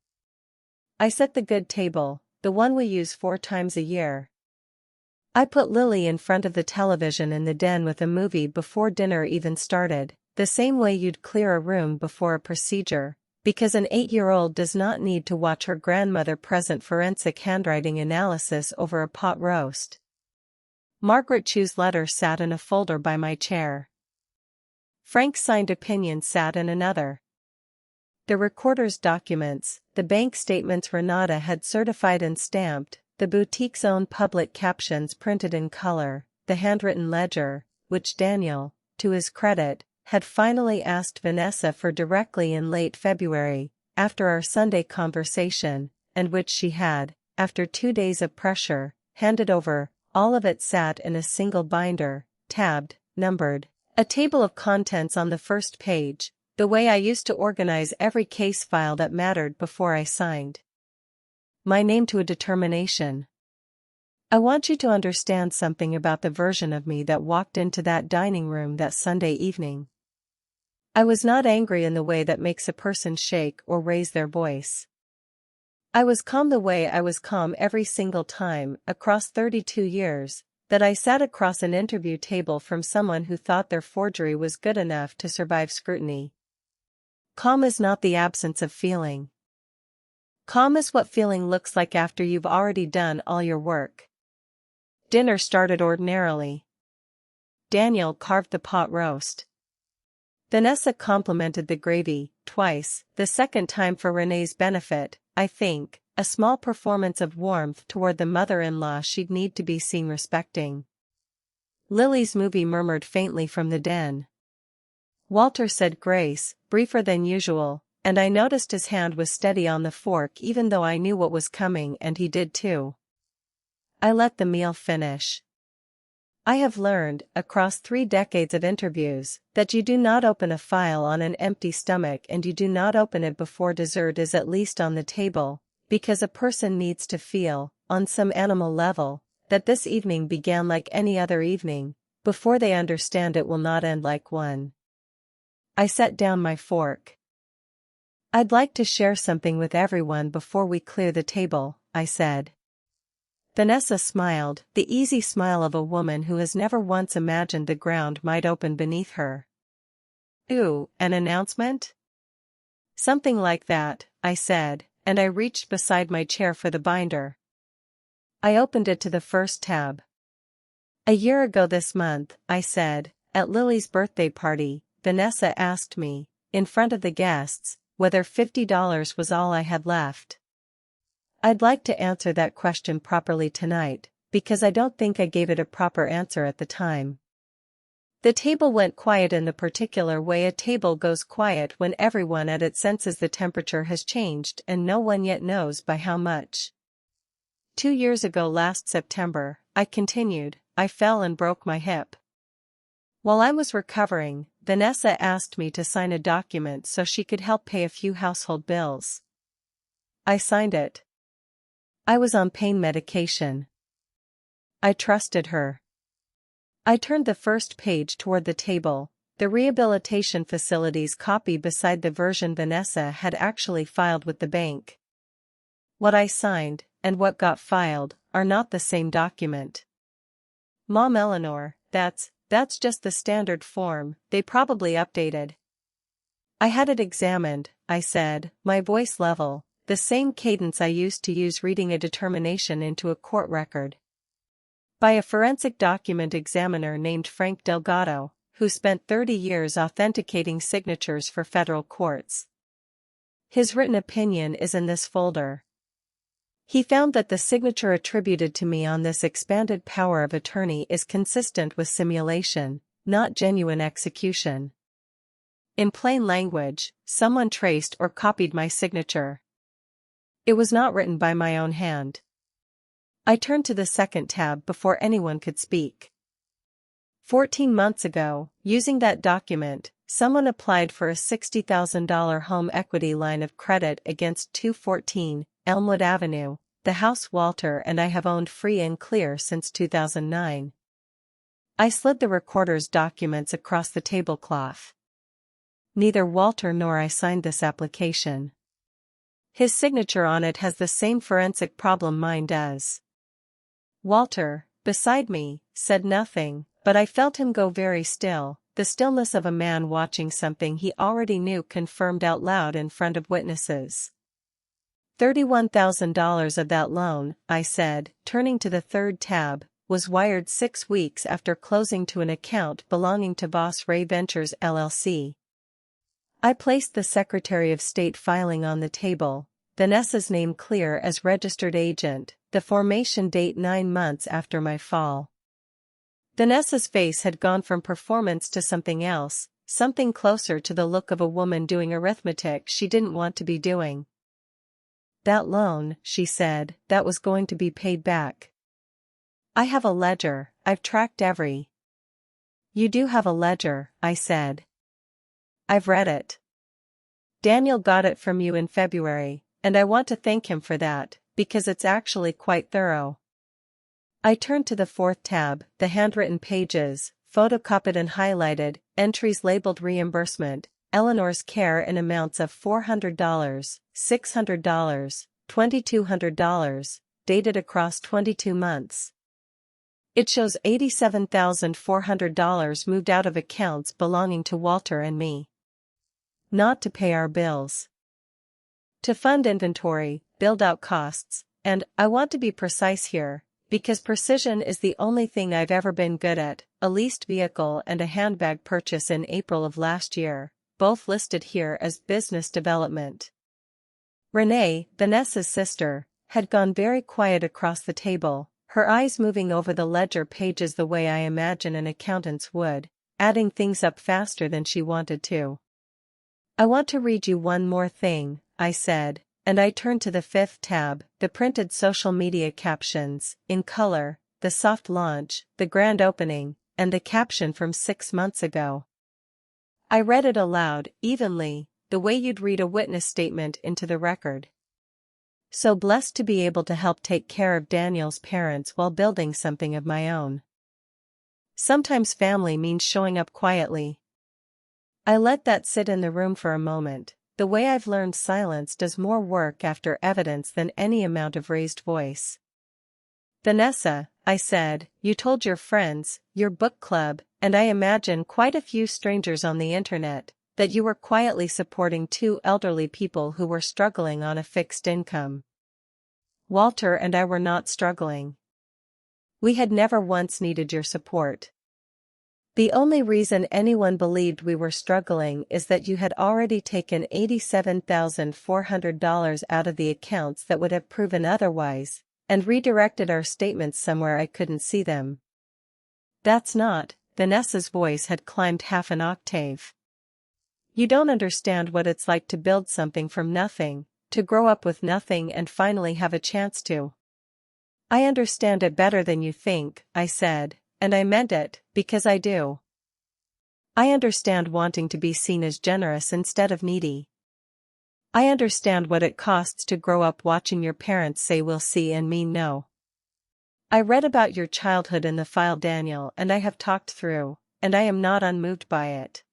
I set the good table, the one we use 4 times a year. I put Lily in front of the television in the den with a movie before dinner even started, the same way you'd clear a room before a procedure, because an 8-year-old does not need to watch her grandmother present forensic handwriting analysis over a pot roast. Margaret Chu's letter sat in a folder by my chair. Frank's signed opinion sat in another. The recorder's documents, the bank statements Renata had certified and stamped, the boutique's own public captions printed in color, the handwritten ledger, which Daniel, to his credit, had finally asked Vanessa for directly in late February, after our Sunday conversation, and which she had, after 2 days of pressure, handed over. All of it sat in a single binder, tabbed, numbered, a table of contents on the first page, the way I used to organize every case file that mattered before I signed my name to a determination. I want you to understand something about the version of me that walked into that dining room that Sunday evening. I was not angry in the way that makes a person shake or raise their voice. I was calm the way I was calm every single time, across 32 years, that I sat across an interview table from someone who thought their forgery was good enough to survive scrutiny. Calm is not the absence of feeling. Calm is what feeling looks like after you've already done all your work. Dinner started ordinarily. Daniel carved the pot roast. Vanessa complimented the gravy, twice, the second time for Renee's benefit, I think, a small performance of warmth toward the mother-in-law she'd need to be seen respecting. Lily's movie murmured faintly from the den. Walter said grace, briefer than usual, and I noticed his hand was steady on the fork even though I knew what was coming and he did too. I let the meal finish. I have learned, across 3 decades of interviews, that you do not open a file on an empty stomach and you do not open it before dessert is at least on the table, because a person needs to feel, on some animal level, that this evening began like any other evening, before they understand it will not end like one. I set down my fork. I'd like to share something with everyone before we clear the table, I said. Vanessa smiled, the easy smile of a woman who has never once imagined the ground might open beneath her. Ooh, an announcement? Something like that, I said, and I reached beside my chair for the binder. I opened it to the first tab. A year ago this month, I said, at Lily's birthday party, Vanessa asked me, in front of the guests, whether $50 was all I had left. I'd like to answer that question properly tonight, because I don't think I gave it a proper answer at the time. The table went quiet in the particular way a table goes quiet when everyone at it senses the temperature has changed and no one yet knows by how much. 2 years ago last September, I continued, I fell and broke my hip. While I was recovering, Vanessa asked me to sign a document so she could help pay a few household bills. I signed it. I was on pain medication. I trusted her. I turned the first page toward the table, the rehabilitation facility's copy beside the version Vanessa had actually filed with the bank. What I signed, and what got filed, are not the same document. Mom Eleanor, that's just the standard form, they probably updated. I had it examined, I said, my voice level, the same cadence I used to use reading a determination into a court record. By a forensic document examiner named Frank Delgado, who spent 30 years authenticating signatures for federal courts. His written opinion is in this folder. He found that the signature attributed to me on this expanded power of attorney is consistent with simulation, not genuine execution. In plain language, someone traced or copied my signature. It was not written by my own hand. I turned to the second tab before anyone could speak. 14 months ago, using that document, someone applied for a $60,000 home equity line of credit against 214 Elmwood Avenue, the house Walter and I have owned free and clear since 2009. I slid the recorder's documents across the tablecloth. Neither Walter nor I signed this application. His signature on it has the same forensic problem mine does. Walter, beside me, said nothing, but I felt him go very still, the stillness of a man watching something he already knew confirmed out loud in front of witnesses. $31,000 of that loan, I said, turning to the third tab, was wired 6 weeks after closing to an account belonging to Voss Ray Ventures LLC. I placed the Secretary of State filing on the table, Vanessa's name clear as registered agent, the formation date 9 months after my fall. Vanessa's face had gone from performance to something else, something closer to the look of a woman doing arithmetic she didn't want to be doing. That loan, she said, that was going to be paid back. I have a ledger, I've tracked every. You do have a ledger, I said. I've read it. Daniel got it from you in February, and I want to thank him for that, because it's actually quite thorough. I turned to the fourth tab, the handwritten pages, photocopied and highlighted, entries labeled reimbursement, Eleanor's care in amounts of $400, $600, $2,200, dated across 22 months. It shows $87,400 moved out of accounts belonging to Walter and me. Not to pay our bills. To fund inventory, build-out costs, and, I want to be precise here, because precision is the only thing I've ever been good at, a leased vehicle and a handbag purchase in April of last year, both listed here as business development. Renee, Vanessa's sister, had gone very quiet across the table, her eyes moving over the ledger pages the way I imagine an accountant's would, adding things up faster than she wanted to. I want to read you one more thing, I said, and I turned to the fifth tab, the printed social media captions, in color, the soft launch, the grand opening, and the caption from 6 months ago. I read it aloud, evenly, the way you'd read a witness statement into the record. So blessed to be able to help take care of Daniel's parents while building something of my own. Sometimes family means showing up quietly. I let that sit in the room for a moment. The way I've learned silence does more work after evidence than any amount of raised voice. Vanessa, I said, you told your friends, your book club, and I imagine quite a few strangers on the internet, that you were quietly supporting 2 elderly people who were struggling on a fixed income. Walter and I were not struggling. We had never once needed your support. The only reason anyone believed we were struggling is that you had already taken $87,400 out of the accounts that would have proven otherwise, and redirected our statements somewhere I couldn't see them. That's not, Vanessa's voice had climbed half an octave. You don't understand what it's like to build something from nothing, to grow up with nothing and finally have a chance to. I understand it better than you think, I said, and I meant it, because I do. I understand wanting to be seen as generous instead of needy. I understand what it costs to grow up watching your parents say we'll see and mean no. I read about your childhood in the file, Daniel, and I have talked through, and I am not unmoved by it.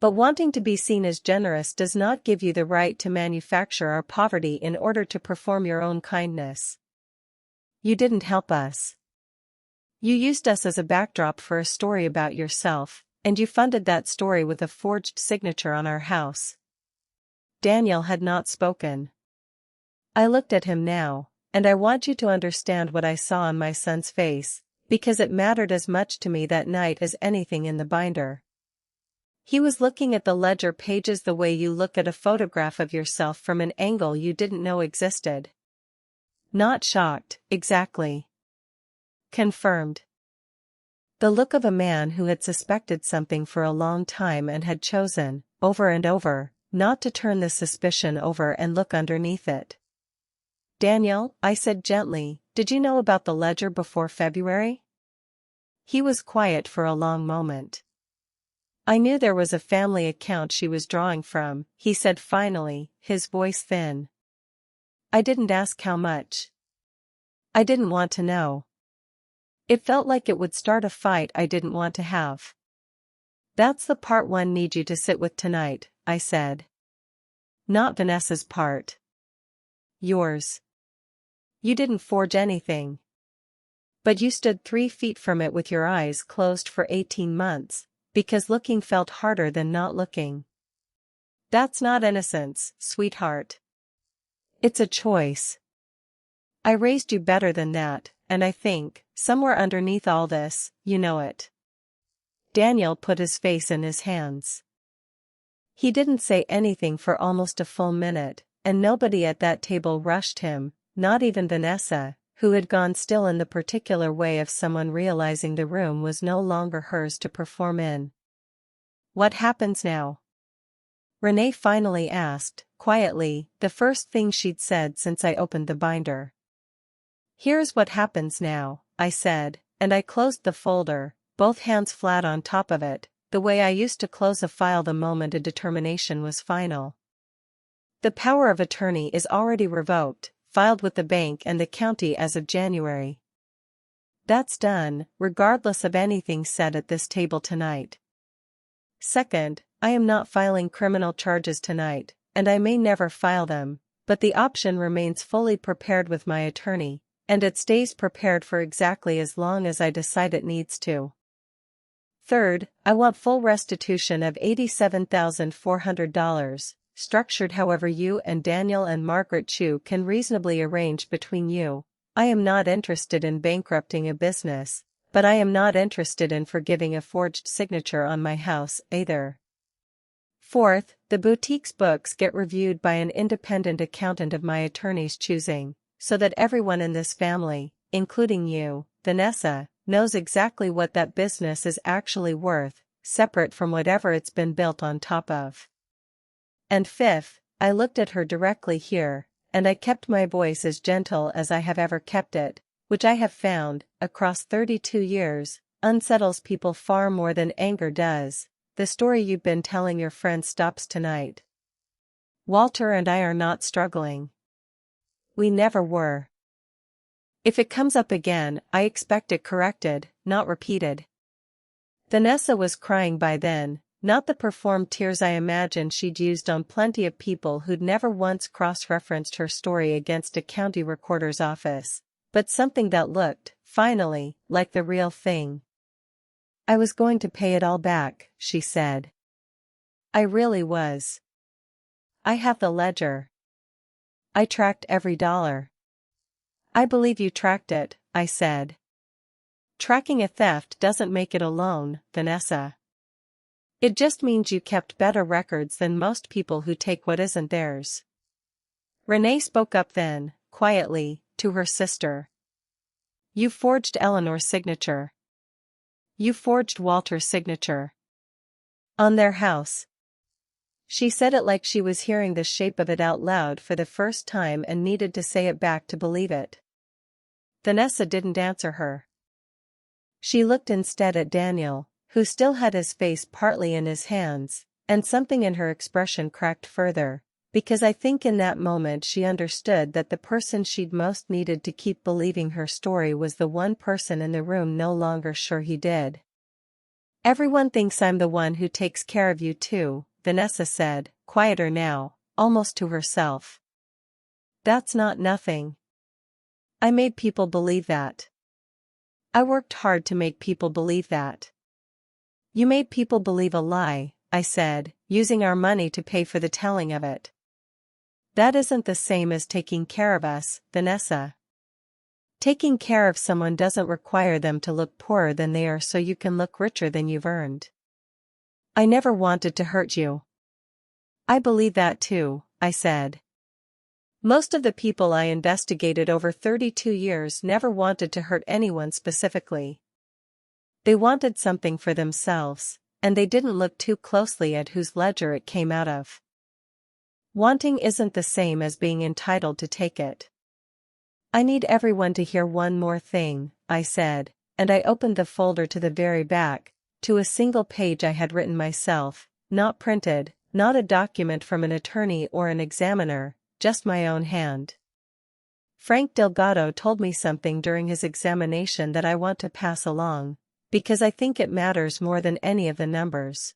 But wanting to be seen as generous does not give you the right to manufacture our poverty in order to perform your own kindness. You didn't help us. You used us as a backdrop for a story about yourself, and you funded that story with a forged signature on our house. Daniel had not spoken. I looked at him now, and I want you to understand what I saw on my son's face, because it mattered as much to me that night as anything in the binder. He was looking at the ledger pages the way you look at a photograph of yourself from an angle you didn't know existed. Not shocked, exactly. Confirmed. The look of a man who had suspected something for a long time and had chosen, over and over, not to turn the suspicion over and look underneath it. Daniel, I said gently, did you know about the ledger before February? He was quiet for a long moment. I knew there was a family account she was drawing from, he said finally, his voice thin. I didn't ask how much. I didn't want to know. It felt like it would start a fight I didn't want to have. That's the part one need you to sit with tonight, I said. Not Vanessa's part. Yours. You didn't forge anything. But you stood 3 feet from it with your eyes closed for 18 months, because looking felt harder than not looking. That's not innocence, sweetheart. It's a choice. I raised you better than that, and I think, somewhere underneath all this, you know it. Daniel put his face in his hands. He didn't say anything for almost a full minute, and nobody at that table rushed him, not even Vanessa, who had gone still in the particular way of someone realizing the room was no longer hers to perform in. What happens now? Renee finally asked, quietly, the first thing she'd said since I opened the binder. Here's what happens now, I said, and I closed the folder, both hands flat on top of it, the way I used to close a file the moment a determination was final. The power of attorney is already revoked, filed with the bank and the county as of January. That's done, regardless of anything said at this table tonight. Second, I am not filing criminal charges tonight, and I may never file them, but the option remains fully prepared with my attorney, and it stays prepared for exactly as long as I decide it needs to. Third, I want full restitution of $87,400, structured however you and Daniel and Margaret Chu can reasonably arrange between you. I am not interested in bankrupting a business, but I am not interested in forgiving a forged signature on my house either. Fourth, the boutique's books get reviewed by an independent accountant of my attorney's choosing, so that everyone in this family, including you, Vanessa, knows exactly what that business is actually worth, separate from whatever it's been built on top of. And fifth, I looked at her directly here, and I kept my voice as gentle as I have ever kept it, which I have found, across 32 years, unsettles people far more than anger does. The story you've been telling your friends stops tonight. Walter and I are not struggling. We never were. If it comes up again, I expect it corrected, not repeated. Vanessa was crying by then, not the performed tears I imagined she'd used on plenty of people who'd never once cross-referenced her story against a county recorder's office, but something that looked, finally, like the real thing. I was going to pay it all back, she said. I really was. I have the ledger. I tracked every dollar. I believe you tracked it, I said. Tracking a theft doesn't make it a loan, Vanessa. It just means you kept better records than most people who take what isn't theirs. Renee spoke up then, quietly, to her sister. You forged Eleanor's signature. You forged Walter's signature. On their house. She said it like she was hearing the shape of it out loud for the first time and needed to say it back to believe it. Vanessa didn't answer her. She looked instead at Daniel, who still had his face partly in his hands, and something in her expression cracked further, because I think in that moment she understood that the person she'd most needed to keep believing her story was the one person in the room no longer sure he did. Everyone thinks I'm the one who takes care of you too, Vanessa said, quieter now, almost to herself. That's not nothing. I made people believe that. I worked hard to make people believe that. You made people believe a lie, I said, using our money to pay for the telling of it. That isn't the same as taking care of us, Vanessa. Taking care of someone doesn't require them to look poorer than they are so you can look richer than you've earned. I never wanted to hurt you. I believe that too, I said. Most of the people I investigated over 32 years never wanted to hurt anyone specifically. They wanted something for themselves, and they didn't look too closely at whose ledger it came out of. Wanting isn't the same as being entitled to take it. I need everyone to hear one more thing, I said, and I opened the folder to the very back, to a single page I had written myself, not printed, not a document from an attorney or an examiner, just my own hand. Frank Delgado told me something during his examination that I want to pass along, because I think it matters more than any of the numbers.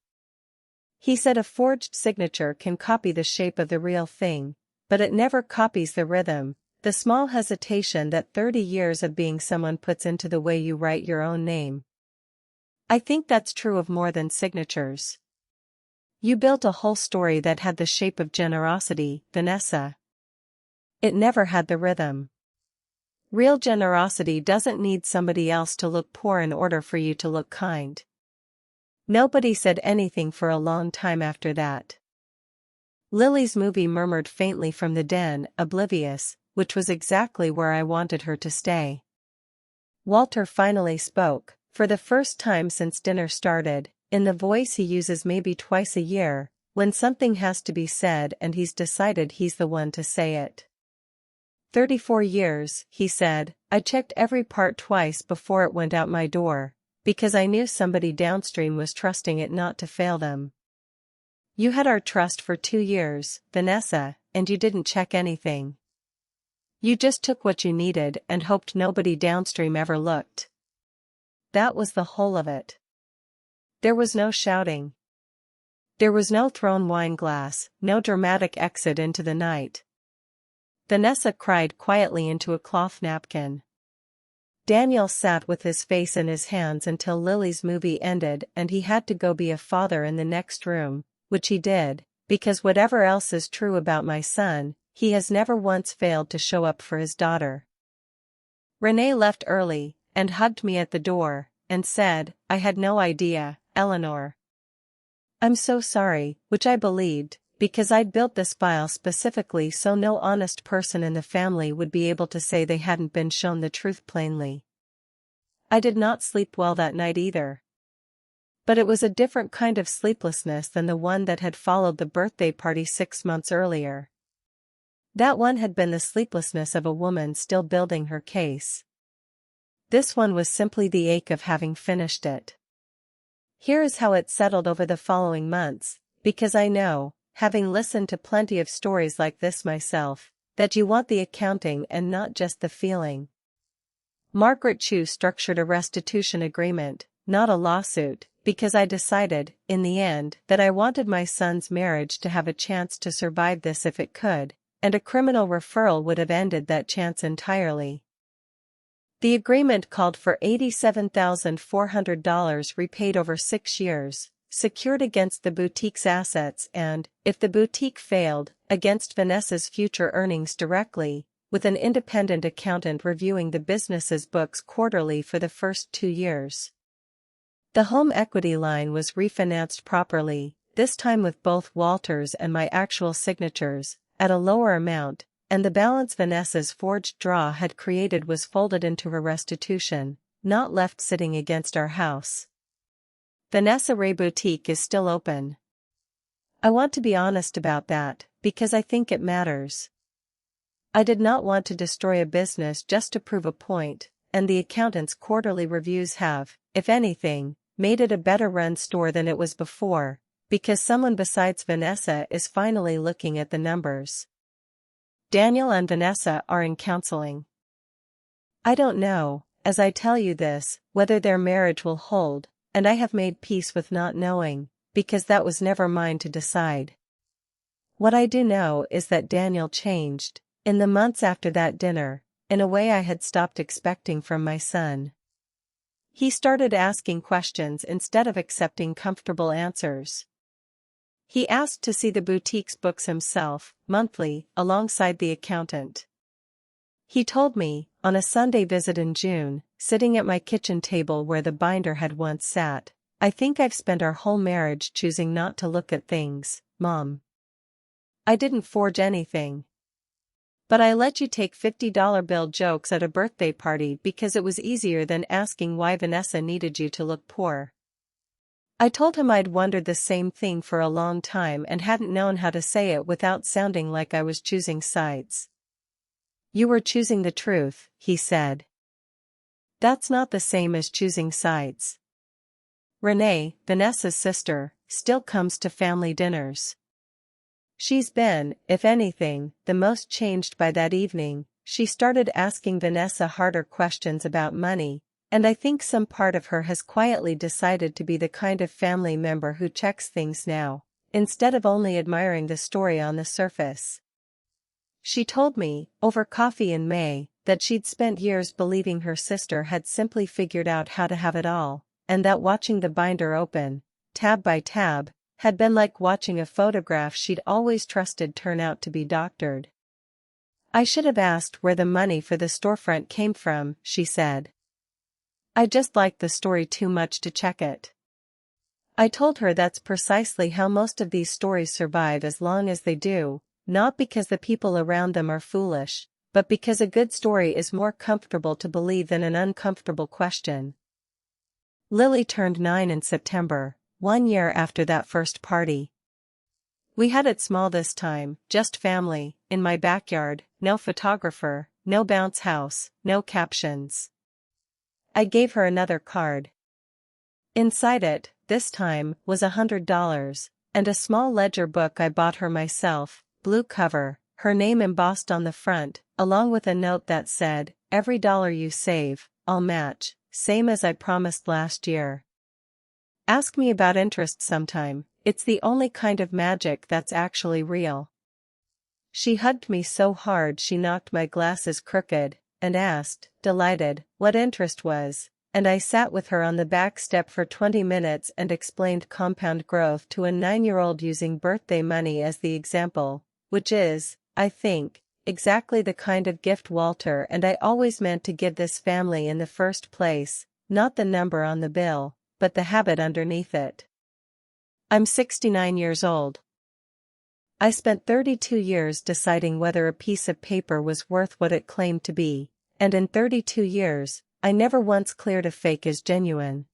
He said a forged signature can copy the shape of the real thing, but it never copies the rhythm, the small hesitation that 30 years of being someone puts into the way you write your own name. I think that's true of more than signatures. You built a whole story that had the shape of generosity, Vanessa. It never had the rhythm. Real generosity doesn't need somebody else to look poor in order for you to look kind. Nobody said anything for a long time after that. Lily's movie murmured faintly from the den, oblivious, which was exactly where I wanted her to stay. Walter finally spoke, for the first time since dinner started, in the voice he uses maybe twice a year, when something has to be said and he's decided he's the one to say it. 34 years, he said, I checked every part twice before it went out my door, because I knew somebody downstream was trusting it not to fail them. You had our trust for 2 years, Vanessa, and you didn't check anything. You just took what you needed and hoped nobody downstream ever looked. That was the whole of it. There was no shouting. There was no thrown wine glass, no dramatic exit into the night. Vanessa cried quietly into a cloth napkin. Daniel sat with his face in his hands until Lily's movie ended and he had to go be a father in the next room, which he did, because whatever else is true about my son, he has never once failed to show up for his daughter. Renee left early, and hugged me at the door, and said, I had no idea, Eleanor. I'm so sorry, which I believed, because I'd built this file specifically so no honest person in the family would be able to say they hadn't been shown the truth plainly. I did not sleep well that night either. But it was a different kind of sleeplessness than the one that had followed the birthday party 6 months earlier. That one had been the sleeplessness of a woman still building her case. This one was simply the ache of having finished it. Here is how it settled over the following months, because I know, having listened to plenty of stories like this myself, that you want the accounting and not just the feeling. Margaret Chu structured a restitution agreement, not a lawsuit, because I decided, in the end, that I wanted my son's marriage to have a chance to survive this if it could, and a criminal referral would have ended that chance entirely. The agreement called for $87,400 repaid over 6 years, secured against the boutique's assets and, if the boutique failed, against Vanessa's future earnings directly, with an independent accountant reviewing the business's books quarterly for the first 2 years. The home equity line was refinanced properly, this time with both Walter's and my actual signatures, at a lower amount, and the balance Vanessa's forged draw had created was folded into her restitution, not left sitting against our house. Vanessa Ray Boutique is still open. I want to be honest about that, because I think it matters. I did not want to destroy a business just to prove a point, and the accountant's quarterly reviews have, if anything, made it a better run store than it was before, because someone besides Vanessa is finally looking at the numbers. Daniel and Vanessa are in counseling. I don't know, as I tell you this, whether their marriage will hold, and I have made peace with not knowing, because that was never mine to decide. What I do know is that Daniel changed, in the months after that dinner, in a way I had stopped expecting from my son. He started asking questions instead of accepting comfortable answers. He asked to see the boutique's books himself, monthly, alongside the accountant. He told me, on a Sunday visit in June, sitting at my kitchen table where the binder had once sat, "I think I've spent our whole marriage choosing not to look at things, Mom. I didn't forge anything. But I let you take $50 bill jokes at a birthday party because it was easier than asking why Vanessa needed you to look poor." I told him I'd wondered the same thing for a long time and hadn't known how to say it without sounding like I was choosing sides. "You were choosing the truth," he said. "That's not the same as choosing sides. Renee, Vanessa's sister, still comes to family dinners. She's been, if anything, the most changed by that evening. She started asking Vanessa harder questions about money, and I think some part of her has quietly decided to be the kind of family member who checks things now, instead of only admiring the story on the surface. She told me, over coffee in May, that she'd spent years believing her sister had simply figured out how to have it all, and that watching the binder open, tab by tab, had been like watching a photograph she'd always trusted turn out to be doctored. "I should have asked where the money for the storefront came from," she said. "I just liked the story too much to check it." I told her that's precisely how most of these stories survive as long as they do, not because the people around them are foolish, but because a good story is more comfortable to believe than an uncomfortable question. Lily turned 9 in September, 1 year after that first party. We had it small this time, just family, in my backyard, no photographer, no bounce house, no captions. I gave her another card. Inside it, this time, was $100, and a small ledger book I bought her myself, blue cover, her name embossed on the front, along with a note that said, "Every dollar you save, I'll match, same as I promised last year. Ask me about interest sometime, it's the only kind of magic that's actually real." She hugged me so hard she knocked my glasses crooked, and asked, delighted, what interest was, and I sat with her on the back step for 20 minutes and explained compound growth to a 9-year-old using birthday money as the example, which is, I think, exactly the kind of gift Walter and I always meant to give this family in the first place, not the number on the bill, but the habit underneath it. I'm 69 years old. I spent 32 years deciding whether a piece of paper was worth what it claimed to be, and in 32 years, I never once cleared a fake as genuine.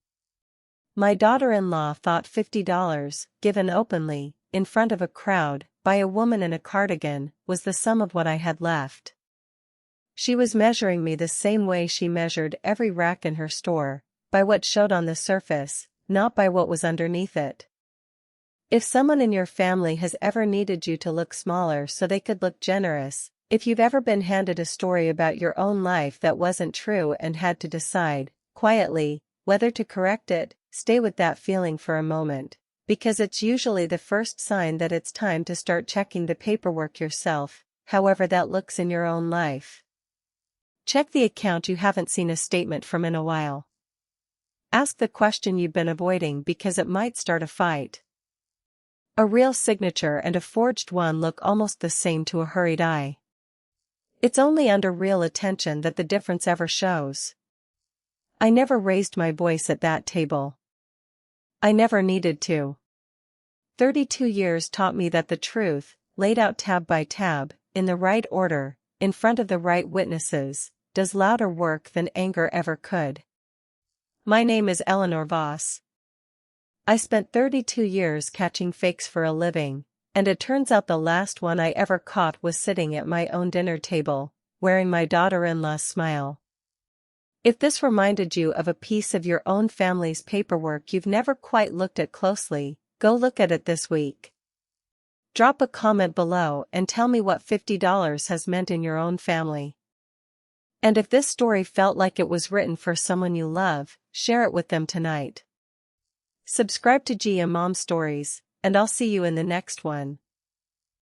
My daughter-in-law thought $50, given openly, in front of a crowd, by a woman in a cardigan, was the sum of what I had left. She was measuring me the same way she measured every rack in her store, by what showed on the surface, not by what was underneath it. If someone in your family has ever needed you to look smaller so they could look generous, if you've ever been handed a story about your own life that wasn't true and had to decide, quietly, whether to correct it, stay with that feeling for a moment, because it's usually the first sign that it's time to start checking the paperwork yourself, however that looks in your own life. Check the account you haven't seen a statement from in a while. Ask the question you've been avoiding because it might start a fight. A real signature and a forged one look almost the same to a hurried eye. It's only under real attention that the difference ever shows. I never raised my voice at that table. I never needed to. 32 years taught me that the truth, laid out tab by tab, in the right order, in front of the right witnesses, does louder work than anger ever could. My name is Eleanor Voss. I spent 32 years catching fakes for a living, and it turns out the last one I ever caught was sitting at my own dinner table, wearing my daughter-in-law's smile. If this reminded you of a piece of your own family's paperwork you've never quite looked at closely, go look at it this week. Drop a comment below and tell me what $50 has meant in your own family. And if this story felt like it was written for someone you love, share it with them tonight. Subscribe to Gia Mom Stories, and I'll see you in the next one.